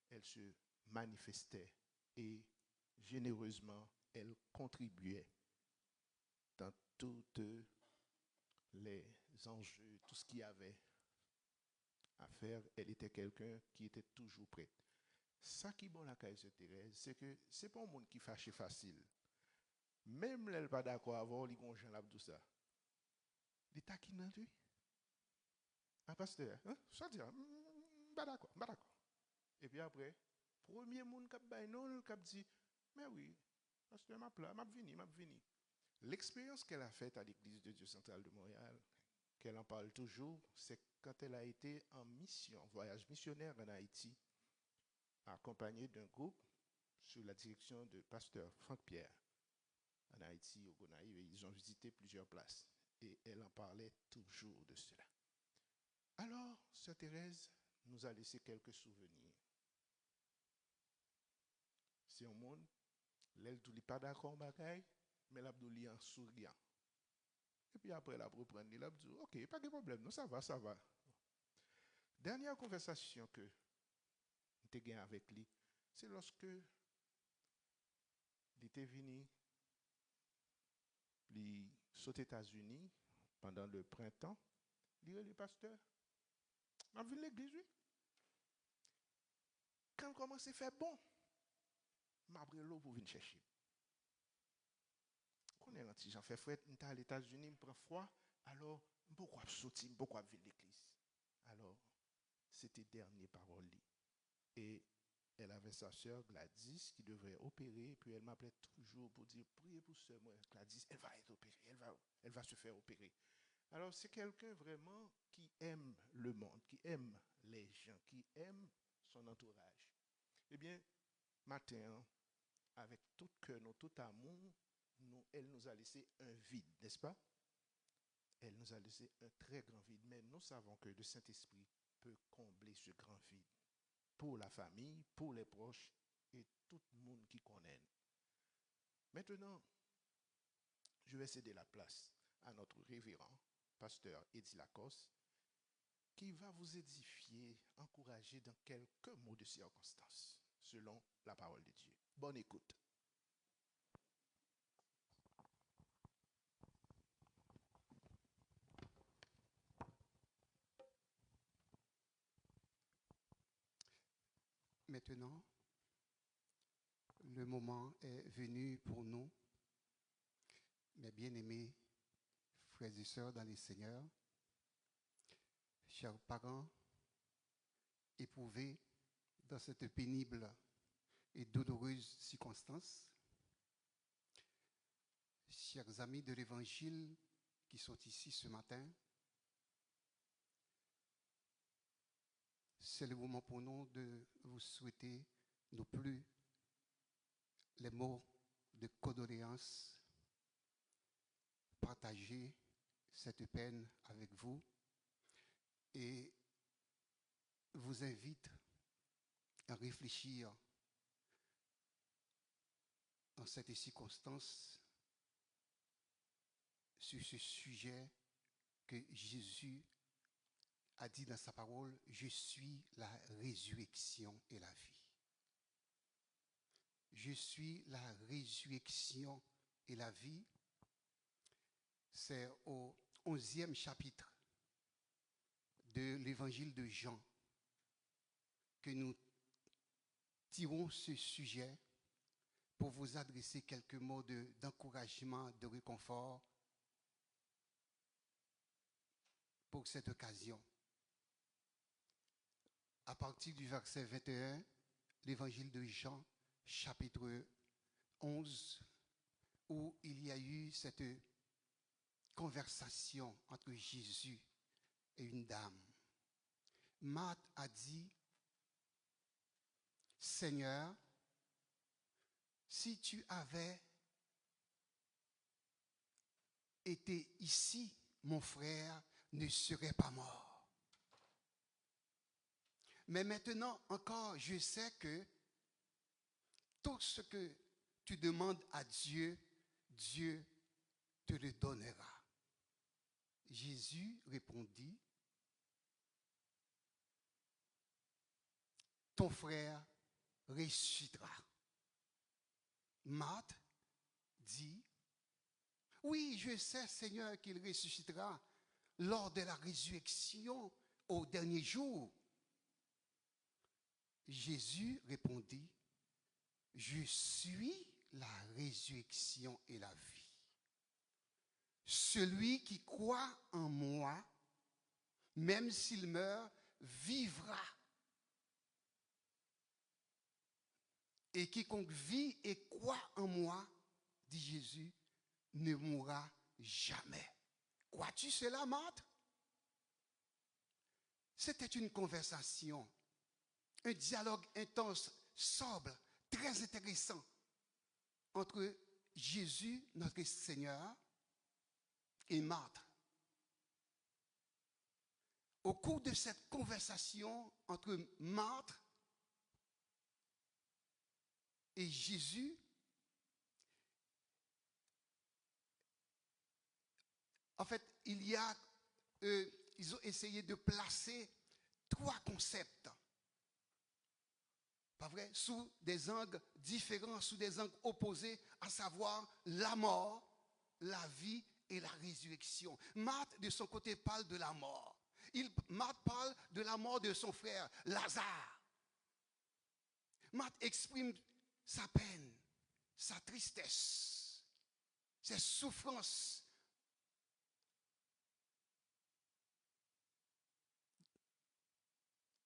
elle se manifestait et généreusement, elle contribuait dans toutes les enjeux, tout ce qu'il y avait à faire. Elle était quelqu'un qui était toujours prête. Ça qui est bon la Kaiser Thérèse, c'est que c'est pas un monde qui fâche facile. Même elle pas d'accord avec lui, Jean Labdou ça. Il taquine lui. Ah pasteur, hein? Ça dit, pas d'accord, pas d'accord. Et puis après, premier monde qui a non, qui dit, mais oui, pasteur m'a venu. L'expérience qu'elle a faite à l'église de Dieu centrale de Montréal, qu'elle en parle toujours, c'est quand elle a été en mission, voyage missionnaire en Haïti, accompagnée d'un groupe sous la direction de pasteur Franck Pierre en Haïti, au Gonaïve, et ils ont visité plusieurs places. Et elle en parlait toujours de cela. Alors, Sœur Thérèse nous a laissé quelques souvenirs. C'est un monde, elle ne pas d'accord bagaille, mais elle a en souriant. Et puis après, elle a repris, elle a dit, ok, pas de problème, non, ça va, ça va. Dernière conversation que j'ai gagnée avec lui, c'est lorsque il était venu, il saute aux États-Unis pendant le printemps, il dit, le pasteur, on venu l'église, oui. Quand on commence à faire bon, m'a pris l'eau pour venir chercher. Quand on est gentil, j'en fais frais, on est aux États-Unis, on prend froid, alors beaucoup de sortir, beaucoup de venir l'église. Alors, c'était dernier parole. Et elle avait sa sœur Gladys qui devrait opérer, puis elle m'appelait toujours pour dire, priez pour sœur Gladys, elle va être opérée, elle va se faire opérer. Alors, c'est quelqu'un vraiment qui aime le monde, qui aime les gens, qui aime son entourage. Eh bien, matin, avec tout cœur, tout amour, elle nous a laissé un vide, n'est-ce pas? Elle nous a laissé un très grand vide, mais nous savons que le Saint-Esprit peut combler ce grand vide pour la famille, pour les proches et tout le monde qui connaît. Maintenant, je vais céder la place à notre révérend, pasteur Eddie Lacoste, qui va vous édifier, encourager dans quelques mots de circonstance, selon la parole de Dieu. Bonne écoute. Maintenant, le moment est venu pour nous, mes bien-aimés frères et sœurs dans les Seigneurs, chers parents, éprouvés dans cette pénible et douloureuse circonstance, chers amis de l'Évangile qui sont ici ce matin, c'est le moment pour nous de vous souhaiter non plus les mots de condoléances, partager cette peine avec vous et vous invite à réfléchir en cette circonstance sur ce sujet que Jésus a dit dans sa parole, je suis la résurrection et la vie. Je suis la résurrection et la vie. C'est au 11e chapitre de l'évangile de Jean que nous tirons ce sujet pour vous adresser quelques mots d'encouragement, de réconfort pour cette occasion. À partir du verset 21, l'évangile de Jean, chapitre 11, où il y a eu cette conversation entre Jésus et une dame. Marthe a dit, Seigneur, si tu avais été ici, mon frère ne serait pas mort. Mais maintenant encore, je sais que tout ce que tu demandes à Dieu, Dieu te le donnera. Jésus répondit, ton frère ressuscitera. Marthe dit, oui, je sais, Seigneur, qu'il ressuscitera lors de la résurrection au dernier jour. Jésus répondit, je suis la résurrection et la vie. Celui qui croit en moi, même s'il meurt, vivra. Et quiconque vit et croit en moi, dit Jésus, ne mourra jamais. Crois-tu cela, Marthe? C'était une conversation, un dialogue intense, sobre, très intéressant entre Jésus, notre Seigneur, et Marthe. Au cours de cette conversation entre Marthe et Jésus, en fait, ils ont essayé de placer trois concepts, pas vrai, sous des angles différents, sous des angles opposés, à savoir la mort, la vie et la résurrection. Marthe, de son côté, parle de la mort. Marthe parle de la mort de son frère, Lazare. Marthe exprime sa peine, sa tristesse, ses souffrances.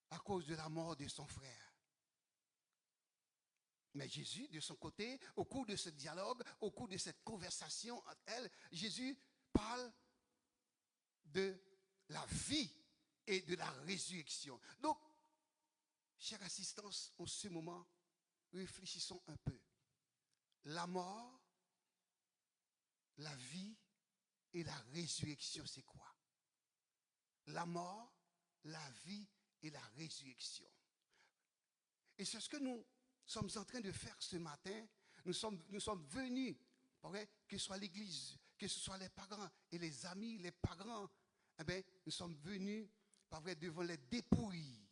À cause de la mort de son frère. Mais Jésus, de son côté, au cours de ce dialogue, au cours de cette conversation entre elles, Jésus parle de la vie et de la résurrection. Donc, chère assistance, en ce moment, réfléchissons un peu. La mort, la vie et la résurrection, c'est quoi? La mort, la vie et la résurrection. Et c'est ce que nous sommes en train de faire ce matin. Nous sommes venus, que ce soit l'église, que ce soit les parents et les amis, les parents, eh bien, nous sommes venus devant les dépouilles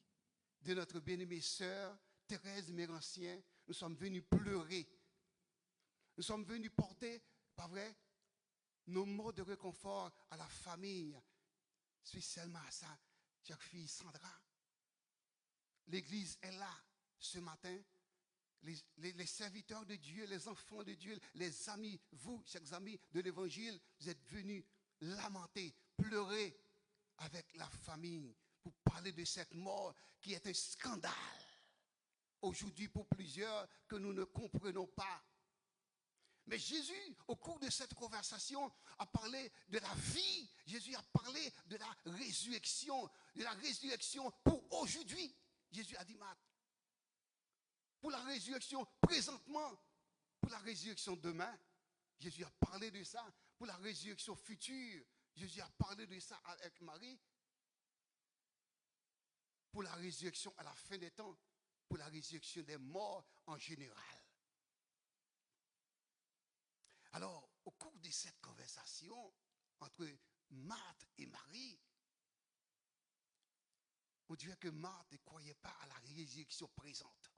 de notre bien-aimée sœur Thérèse Mérancien. Nous sommes venus pleurer. Nous sommes venus porter, nos mots de réconfort à la famille, spécialement à sa chère fille Sandra. L'église est là ce matin. Les serviteurs de Dieu, les enfants de Dieu, les amis, vous, chers amis de l'Évangile, vous êtes venus lamenter, pleurer avec la famille pour parler de cette mort qui est un scandale. Aujourd'hui, pour plusieurs, que nous ne comprenons pas. Mais Jésus, au cours de cette conversation, a parlé de la vie. Jésus a parlé de la résurrection pour aujourd'hui. Jésus a dit, Marthe, pour la résurrection présentement, pour la résurrection demain, Jésus a parlé de ça. Pour la résurrection future, Jésus a parlé de ça avec Marie. Pour la résurrection à la fin des temps, pour la résurrection des morts en général. Alors, au cours de cette conversation entre Marthe et Marie, on dirait que Marthe ne croyait pas à la résurrection présente.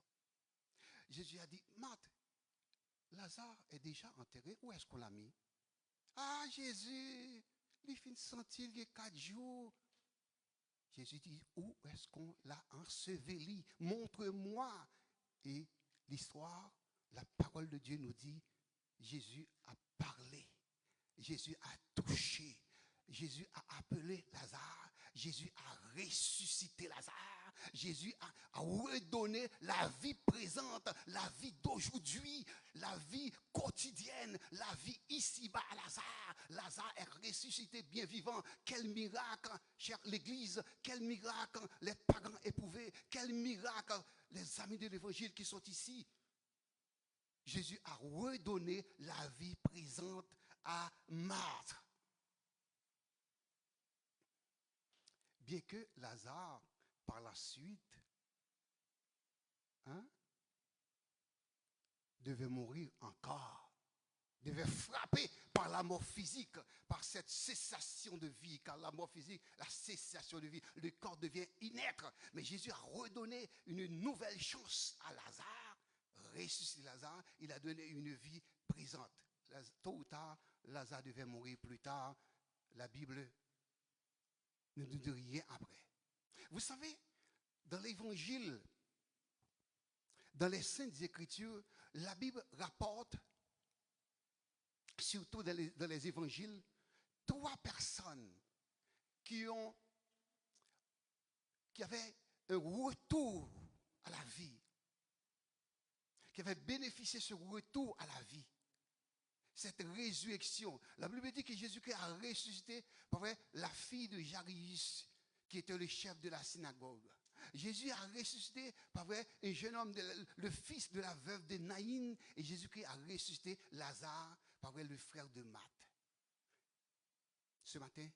Jésus a dit, Marthe, Lazare est déjà enterré, où est-ce qu'on l'a mis? Ah, Jésus, il finit de sentir il y a 4 jours. Jésus dit, où est-ce qu'on l'a enseveli? Montre-moi. Et l'histoire, la parole de Dieu nous dit, Jésus a parlé, Jésus a touché, Jésus a appelé Lazare, Jésus a ressuscité Lazare, Jésus a redonné la vie présente, la vie d'aujourd'hui, la vie quotidienne, la vie ici-bas à Lazare. Lazare est ressuscité bien vivant. Quel miracle, chère l'Église, quel miracle les pagans éprouvaient, quel miracle les amis de l'Évangile qui sont ici. Jésus a redonné la vie présente à Marthe. Bien que Lazare, par la suite, devait mourir encore, devait frapper par la mort physique, par cette cessation de vie, car la mort physique, la cessation de vie, le corps devient inerte. Mais Jésus a redonné une nouvelle chance à Lazare, ressuscité Lazare, il a donné une vie présente. Tôt ou tard, Lazare devait mourir plus tard. La Bible ne nous dit rien après. Vous savez, dans l'Évangile, dans les Saintes Écritures, la Bible rapporte, surtout dans les Évangiles, 3 personnes qui avaient un retour à la vie, qui avaient bénéficié de ce retour à la vie. Cette résurrection. La Bible dit que Jésus-Christ a ressuscité par vrai, la fille de Jairus, qui était le chef de la synagogue. Jésus a ressuscité par vrai, un jeune homme, le fils de la veuve de Naïn, et Jésus-Christ a ressuscité Lazare, par vrai, le frère de Marthe. Ce matin,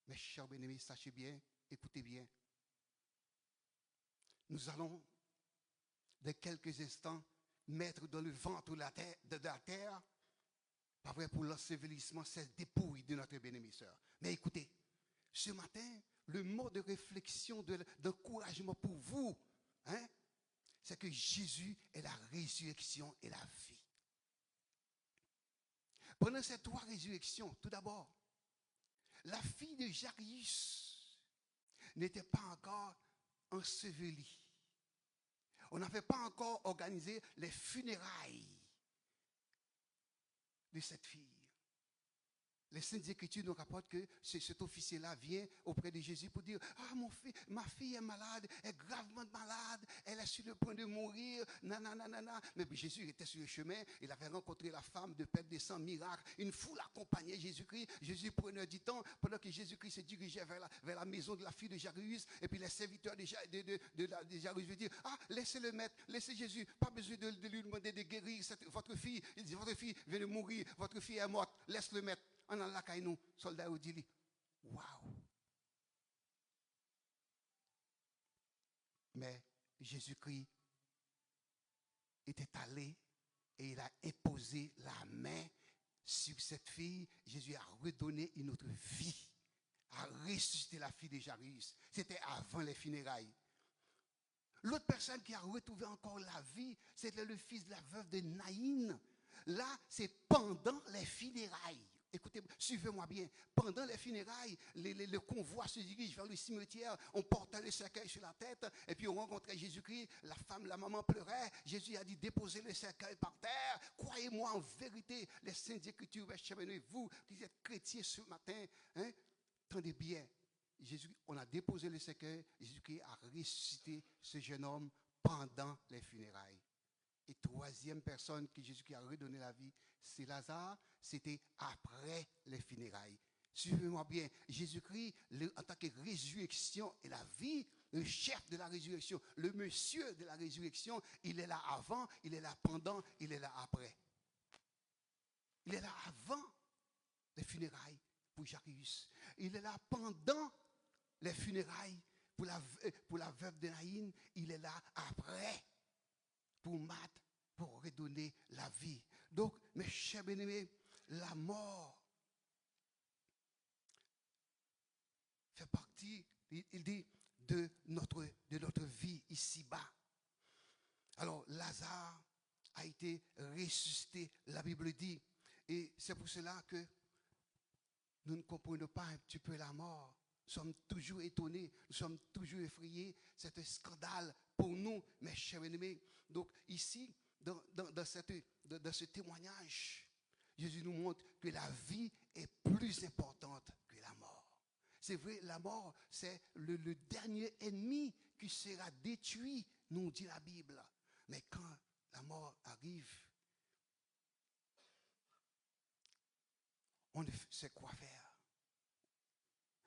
mes chers bien-aimés, sachez bien, écoutez bien. Nous allons, dans quelques instants, mettre dans le ventre de la terre, pas vrai, pour l'ensevelissement, cette dépouille de notre bien-aimée sœur. Mais écoutez, ce matin, le mot de réflexion, d'encouragement pour vous, c'est que Jésus est la résurrection et la vie. Pendant ces 3 résurrections, tout d'abord, la fille de Jairus n'était pas encore ensevelie. On n'avait pas encore organisé les funérailles de cette fille. Les Saintes Écritures nous rapportent que cet officier-là vient auprès de Jésus pour dire, ah ma fille est malade, elle est gravement malade, elle est sur le point de mourir, nanana. Mais Jésus était sur le chemin, il avait rencontré la femme de perte de sang, miracle, une foule accompagnait Jésus-Christ. Jésus prenait du temps pendant que Jésus-Christ se dirigeait vers la maison de la fille de Jairus, et puis les serviteurs de Jairus veulent dire, ah laissez-le mettre, laissez Jésus, pas besoin de lui demander de guérir votre fille. Il dit, votre fille vient de mourir, votre fille est morte, laisse-le mettre. On a la nous, soldats au dit, waouh. Mais Jésus-Christ était allé et il a imposé la main sur cette fille. Jésus a redonné une autre vie, a ressuscité la fille de Jairus. C'était avant les funérailles. L'autre personne qui a retrouvé encore la vie, c'était le fils de la veuve de Naïn. Là, c'est pendant les funérailles. Écoutez, suivez-moi bien. Pendant les funérailles, le convoi se dirige vers le cimetière. On portait le cercueil sur la tête. Et puis on rencontrait Jésus-Christ. La maman pleurait. Jésus a dit, déposez le cercueil par terre. Croyez-moi en vérité, les Saintes Écritures, vous qui êtes chrétiens ce matin, attendez bien. On a déposé le cercueil. Jésus-Christ a ressuscité ce jeune homme pendant les funérailles. Et 3e personne que Jésus-Christ a redonné la vie, c'est Lazare. C'était après les funérailles. Suivez-moi bien. Jésus-Christ, en tant que résurrection et la vie, le chef de la résurrection, le monsieur de la résurrection, il est là avant, il est là pendant, il est là après. Il est là avant les funérailles pour Jairus. Il est là pendant les funérailles pour la veuve de Naïn. Il est là après pour Marthe, pour redonner la vie. Donc, mes chers bien-aimés, la mort fait partie, il dit, de notre vie ici-bas. Alors, Lazare a été ressuscité, la Bible dit, et c'est pour cela que nous ne comprenons pas un petit peu la mort. Nous sommes toujours étonnés, nous sommes toujours effrayés. C'est un scandale pour nous, mes chers aimés. Donc ici, dans ce témoignage, Jésus nous montre que la vie est plus importante que la mort. C'est vrai, la mort, c'est le dernier ennemi qui sera détruit, nous dit la Bible. Mais quand la mort arrive, on ne sait quoi faire.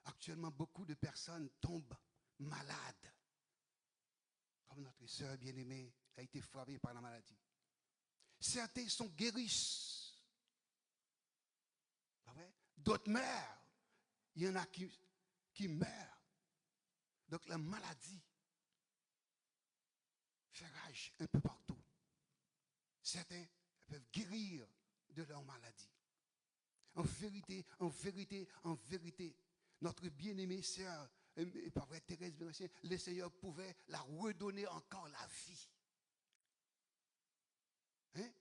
Actuellement, beaucoup de personnes tombent malades. Comme notre sœur bien-aimée a été frappée par la maladie. Certains sont guéris. D'autres meurent. Il y en a qui meurent. Donc la maladie fait rage un peu partout. Certains peuvent guérir de leur maladie. En vérité, notre bien-aimée sœur, par vrai, Thérèse Bérancien, le Seigneur pouvait la redonner encore la vie. Hein?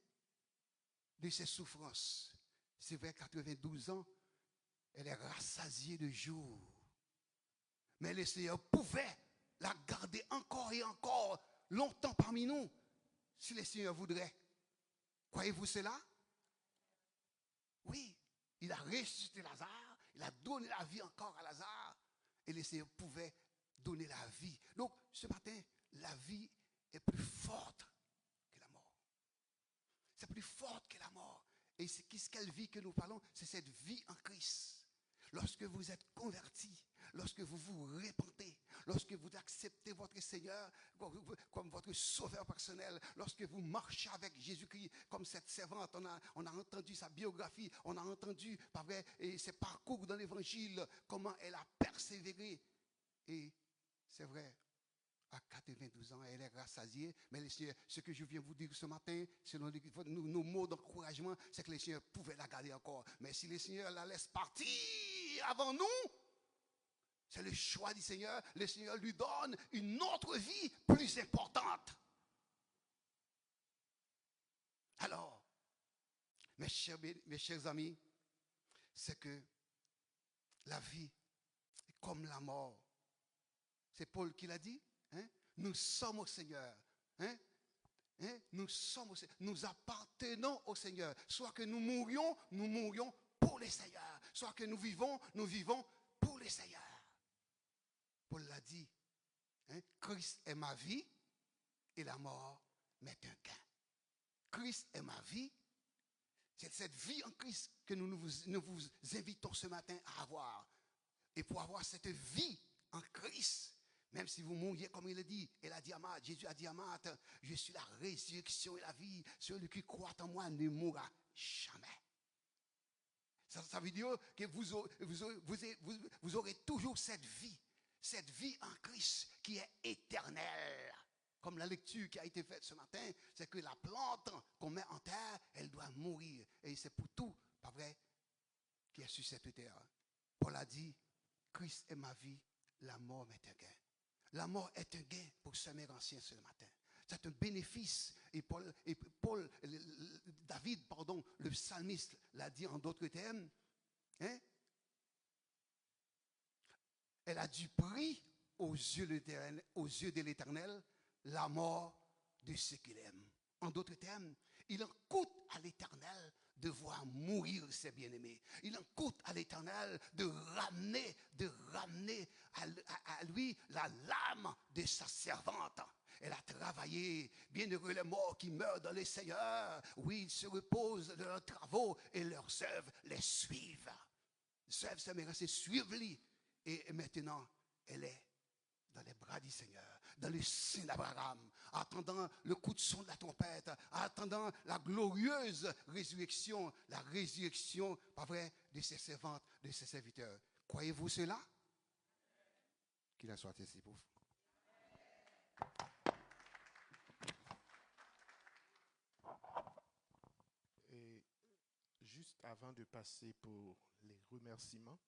De ses souffrances. C'est vrai, 92 ans, elle est rassasiée de jours. Mais le Seigneur pouvait la garder encore et encore longtemps parmi nous, si le Seigneur voudrait. Croyez-vous cela? Oui, il a ressuscité Lazare, il a donné la vie encore à Lazare, et le Seigneur pouvait donner la vie. Donc, ce matin, la vie est plus forte que la mort. C'est plus forte que la mort. Et c'est quelle vie que nous parlons? C'est cette vie en Christ. Lorsque vous êtes converti, lorsque vous vous repentez, lorsque vous acceptez votre Seigneur comme votre sauveur personnel, lorsque vous marchez avec Jésus-Christ comme cette servante, on a entendu sa biographie, on a entendu par vrai, et ses parcours dans l'évangile, comment elle a persévéré. Et c'est vrai, à 92 ans, elle est rassasiée, mais le Seigneur, ce que je viens vous dire ce matin, selon nos mots d'encouragement, c'est que le Seigneur pouvait la garder encore. Mais si le Seigneur la laisse partir avant nous, c'est le choix du Seigneur. Le Seigneur lui donne une autre vie plus importante. Alors, mes chers amis, c'est que la vie est comme la mort. C'est Paul qui l'a dit. Hein? Nous sommes au Seigneur. Hein? Hein? Nous sommes au Seigneur. Nous appartenons au Seigneur. Soit que nous mourions pour le Seigneur. Soit que nous vivons pour le Seigneur. Paul l'a dit. Hein? Christ est ma vie et la mort m'est un gain. Christ est ma vie. C'est cette vie en Christ que nous vous invitons ce matin à avoir. Et pour avoir cette vie en Christ, même si vous mouriez, comme il le dit, Jésus a dit à Marthe, je suis la résurrection et la vie. Celui qui croit en moi ne mourra jamais. Ça veut dire que vous aurez toujours cette vie en Christ qui est éternelle. Comme la lecture qui a été faite ce matin, c'est que la plante qu'on met en terre, elle doit mourir. Et c'est pour tout, pas vrai, qui est sur cette terre. Paul a dit, Christ est ma vie, la mort m'est un gain. La mort est un gain pour ce Mérancien ce matin. C'est un bénéfice. Et David, le psalmiste l'a dit en d'autres termes. Hein? Elle a du prix aux yeux de l'Éternel, la mort de ceux qu'il aime. En d'autres termes, il en coûte à l'Éternel de voir mourir ses bien-aimés. Il en coûte à l'Éternel de ramener à lui la lame de sa servante. Elle a travaillé. Bienheureux les morts qui meurent dans les Seigneurs. Oui, ils se reposent de leurs travaux et leurs œuvres les suivent. Les œuvres se méritent, suivent-les. Et maintenant, elle est dans les bras du Seigneur, dans le sein d'Abraham, attendant le coup de son de la trompette, attendant la glorieuse résurrection, la résurrection, pas vrai, de ses servantes, de ses serviteurs. Croyez-vous cela? Qu'il en soit ainsi pour vous. Et juste avant de passer pour les remerciements,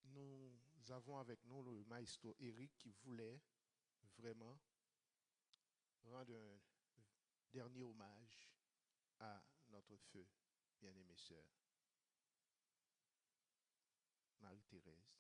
nous avons avec nous le maestro Eric qui voulait vraiment rendre un dernier hommage à notre feu, bien-aimée sœur Marie-Thérèse.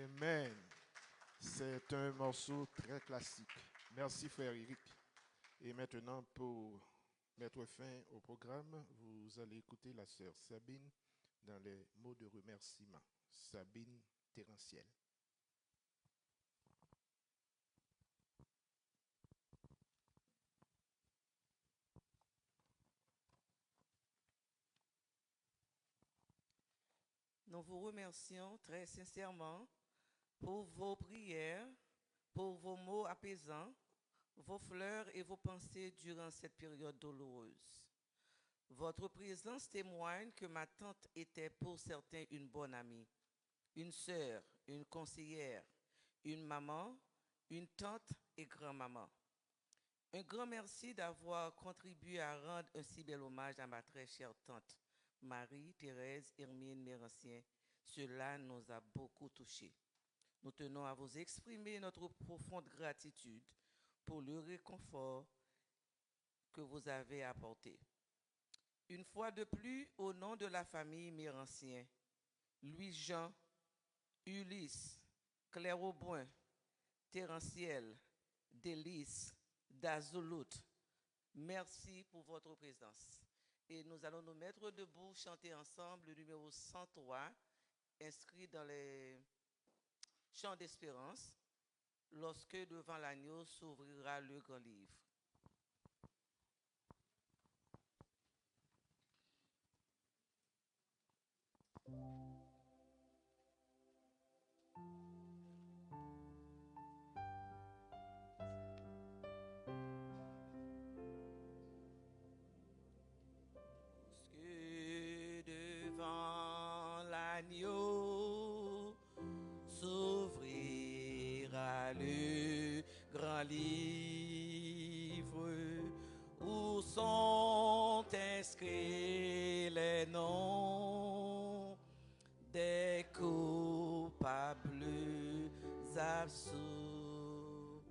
Amen. C'est un morceau très classique. Merci, frère Eric. Et maintenant, pour mettre fin au programme, vous allez écouter la sœur Sabine dans les mots de remerciement. Sabine Terrenciel. Nous vous remercions très sincèrement pour vos prières, pour vos mots apaisants, vos fleurs et vos pensées durant cette période douloureuse. Votre présence témoigne que ma tante était pour certains une bonne amie, une sœur, une conseillère, une maman, une tante et grand-maman. Un grand merci d'avoir contribué à rendre un si bel hommage à ma très chère tante, Marie-Thérèse Hermine Mérancien. Cela nous a beaucoup touchés. Nous tenons à vous exprimer notre profonde gratitude pour le réconfort que vous avez apporté. Une fois de plus, au nom de la famille Mérancien, Louis-Jean, Ulysse, Claire Auboin, Terrenciel, Délice, Dazolut, merci pour votre présence. Et nous allons nous mettre debout, chanter ensemble le numéro 103, inscrit dans les chants d'espérance, lorsque devant l'agneau s'ouvrira le grand livre. Devant l'agneau s'ouvrira le grand livre où sont inscrits les noms des coupables absous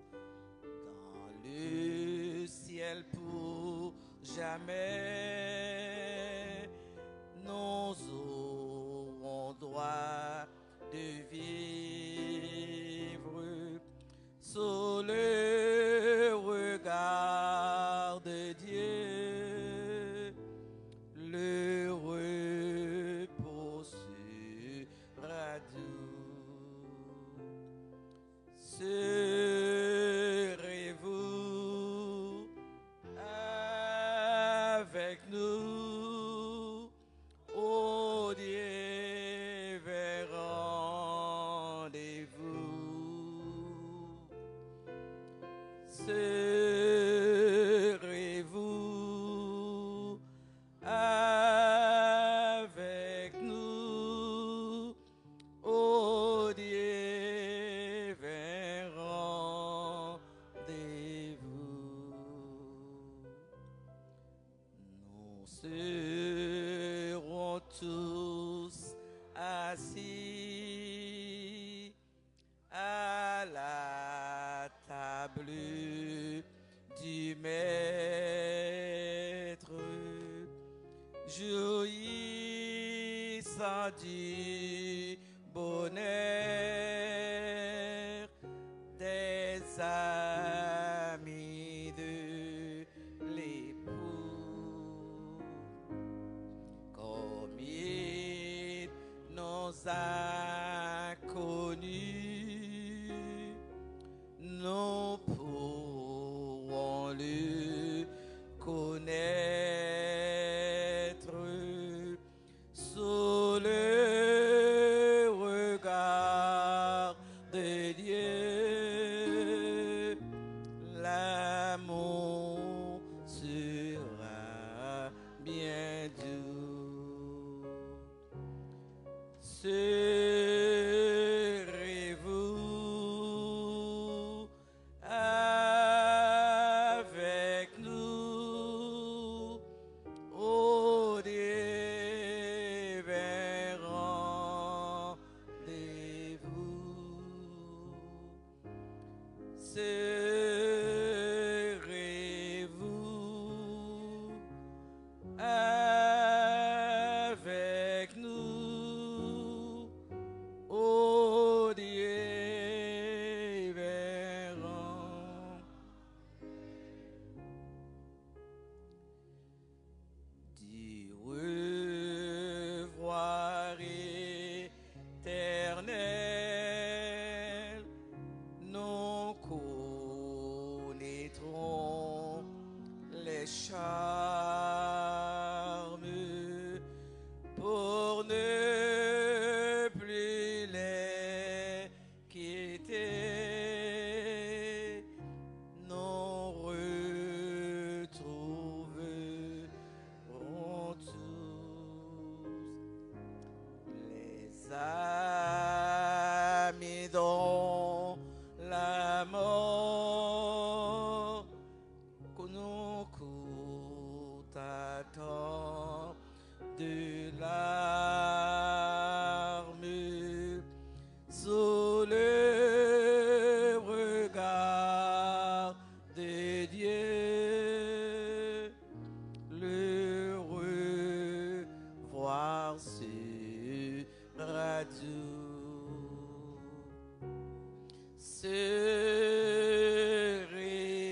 dans le ciel pour jamais. Nous aurons droit de vivre sous le regard de Dieu. Le repos sera doux. Serez-vous avec nous? Serez-vous avec nous au divin rendez-vous? Nous serons tous assis à la table du maître, jouissant du bonheur des amis de l'époux, comme il nous a connus, nous pourrons le connaître sous le regard de Dieu. L'amour sera bien doux. Serez-vous avec nous au divin rendez-vous? Serez-vous avec nous au divin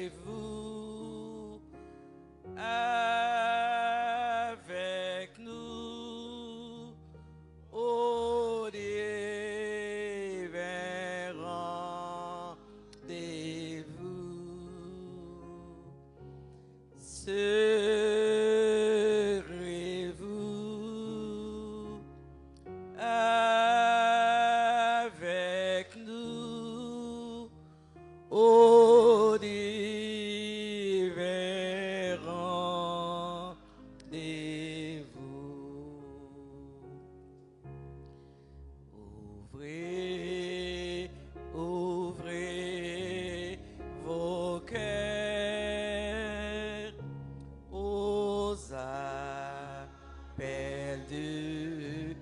Serez-vous avec nous au divin rendez-vous? Serez-vous avec nous au divin rendez-vous? Ouvrez, ouvrez vos cœurs aux appels de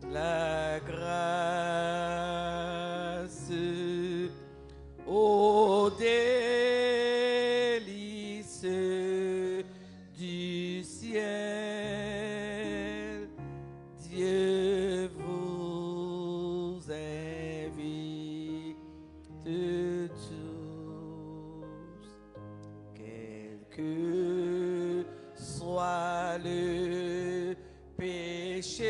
la grâce, aux délices du ciel. Dieu vous invite tous, quel que soit le péché,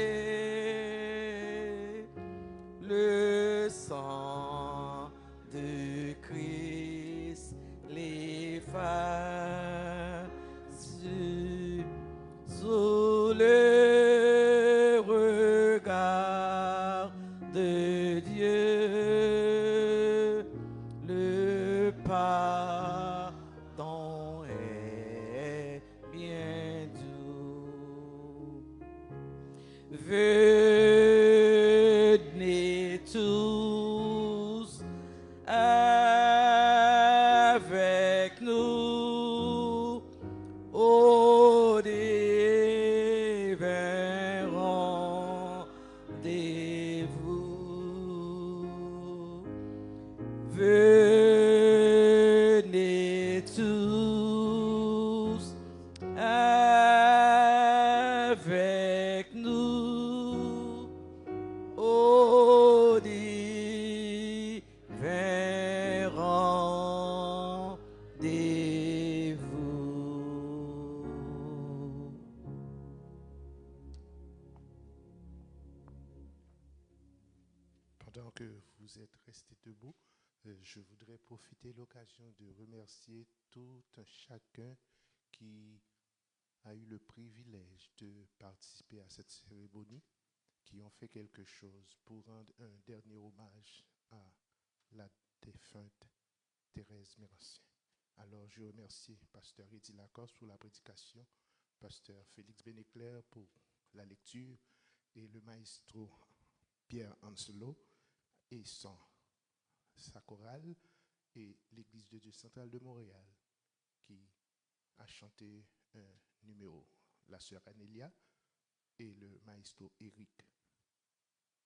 le sang de Christ l'efface. Sous le regard de Dieu, le pardon est bien doux. Venez tous avec nous au divin rendez-vous. Venez tous avec nous au divin rendez-vous. Pendant que vous êtes restés debout, je voudrais profiter de l'occasion de remercier tout un chacun qui a eu le privilège de participer à cette cérémonie, qui ont fait quelque chose pour rendre un dernier hommage à la défunte Thérèse Mérancien. Alors, je remercie Pasteur Eddy Lacoste pour la prédication, Pasteur Félix Bénéclair pour la lecture et le maestro Pierre Anselo et sa chorale et l'Église de Dieu centrale de Montréal qui a chanté un numéro, la sœur Anélia et le maestro Eric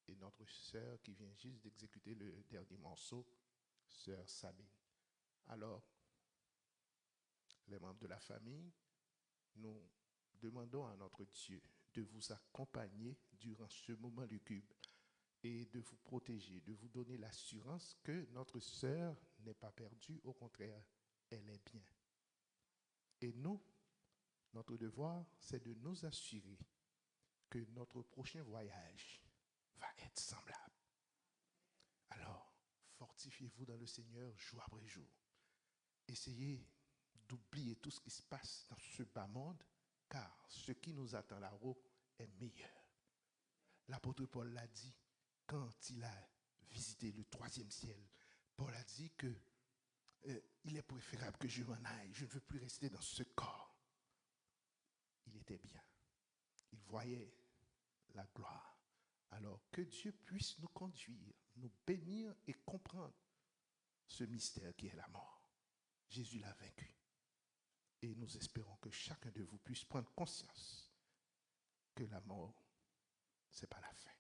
et notre sœur qui vient juste d'exécuter le dernier morceau, sœur Sabine. Alors, les membres de la famille, nous demandons à notre Dieu de vous accompagner durant ce moment lugubre et de vous protéger, de vous donner l'assurance que notre sœur n'est pas perdue, au contraire, elle est bien. Et nous, notre devoir, c'est de nous assurer que notre prochain voyage va être semblable. Alors, fortifiez-vous dans le Seigneur jour après jour. Essayez d'oublier tout ce qui se passe dans ce bas monde, car ce qui nous attend là-haut est meilleur. L'apôtre Paul l'a dit quand il a visité le 3e ciel. Paul a dit que il est préférable que je m'en aille. Je ne veux plus rester dans ce corps. Il était bien. Il voyait la gloire. Alors que Dieu puisse nous conduire, nous bénir et comprendre ce mystère qui est la mort. Jésus l'a vaincu. Et nous espérons que chacun de vous puisse prendre conscience que la mort, ce n'est pas la fin.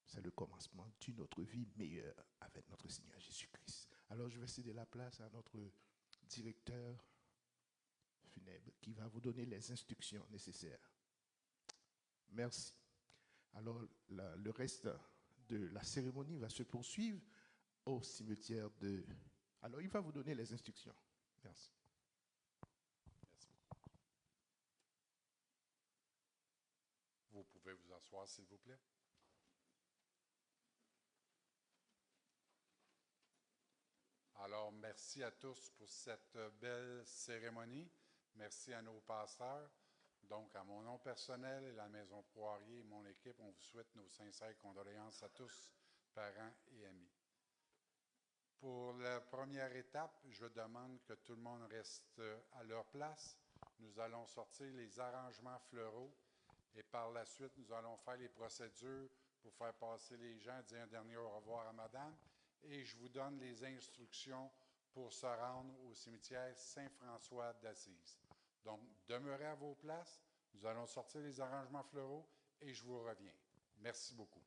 C'est le commencement d'une autre vie meilleure avec notre Seigneur Jésus-Christ. Alors je vais céder la place à notre directeur funèbre qui va vous donner les instructions nécessaires. Merci. Alors le reste de la cérémonie va se poursuivre au cimetière de... Alors, il va vous donner les instructions. Merci. Vous pouvez vous asseoir, s'il vous plaît. Alors, merci à tous pour cette belle cérémonie. Merci à nos pasteurs. Donc, à mon nom personnel et la Maison Poirier et mon équipe, on vous souhaite nos sincères condoléances à tous, parents et amis. Pour la première étape, je demande que tout le monde reste à leur place. Nous allons sortir les arrangements fleuraux et par la suite, nous allons faire les procédures pour faire passer les gens, dire un dernier au revoir à madame. Et je vous donne les instructions pour se rendre au cimetière Saint-François d'Assise. Donc, demeurez à vos places. Nous allons sortir les arrangements fleuraux et je vous reviens. Merci beaucoup.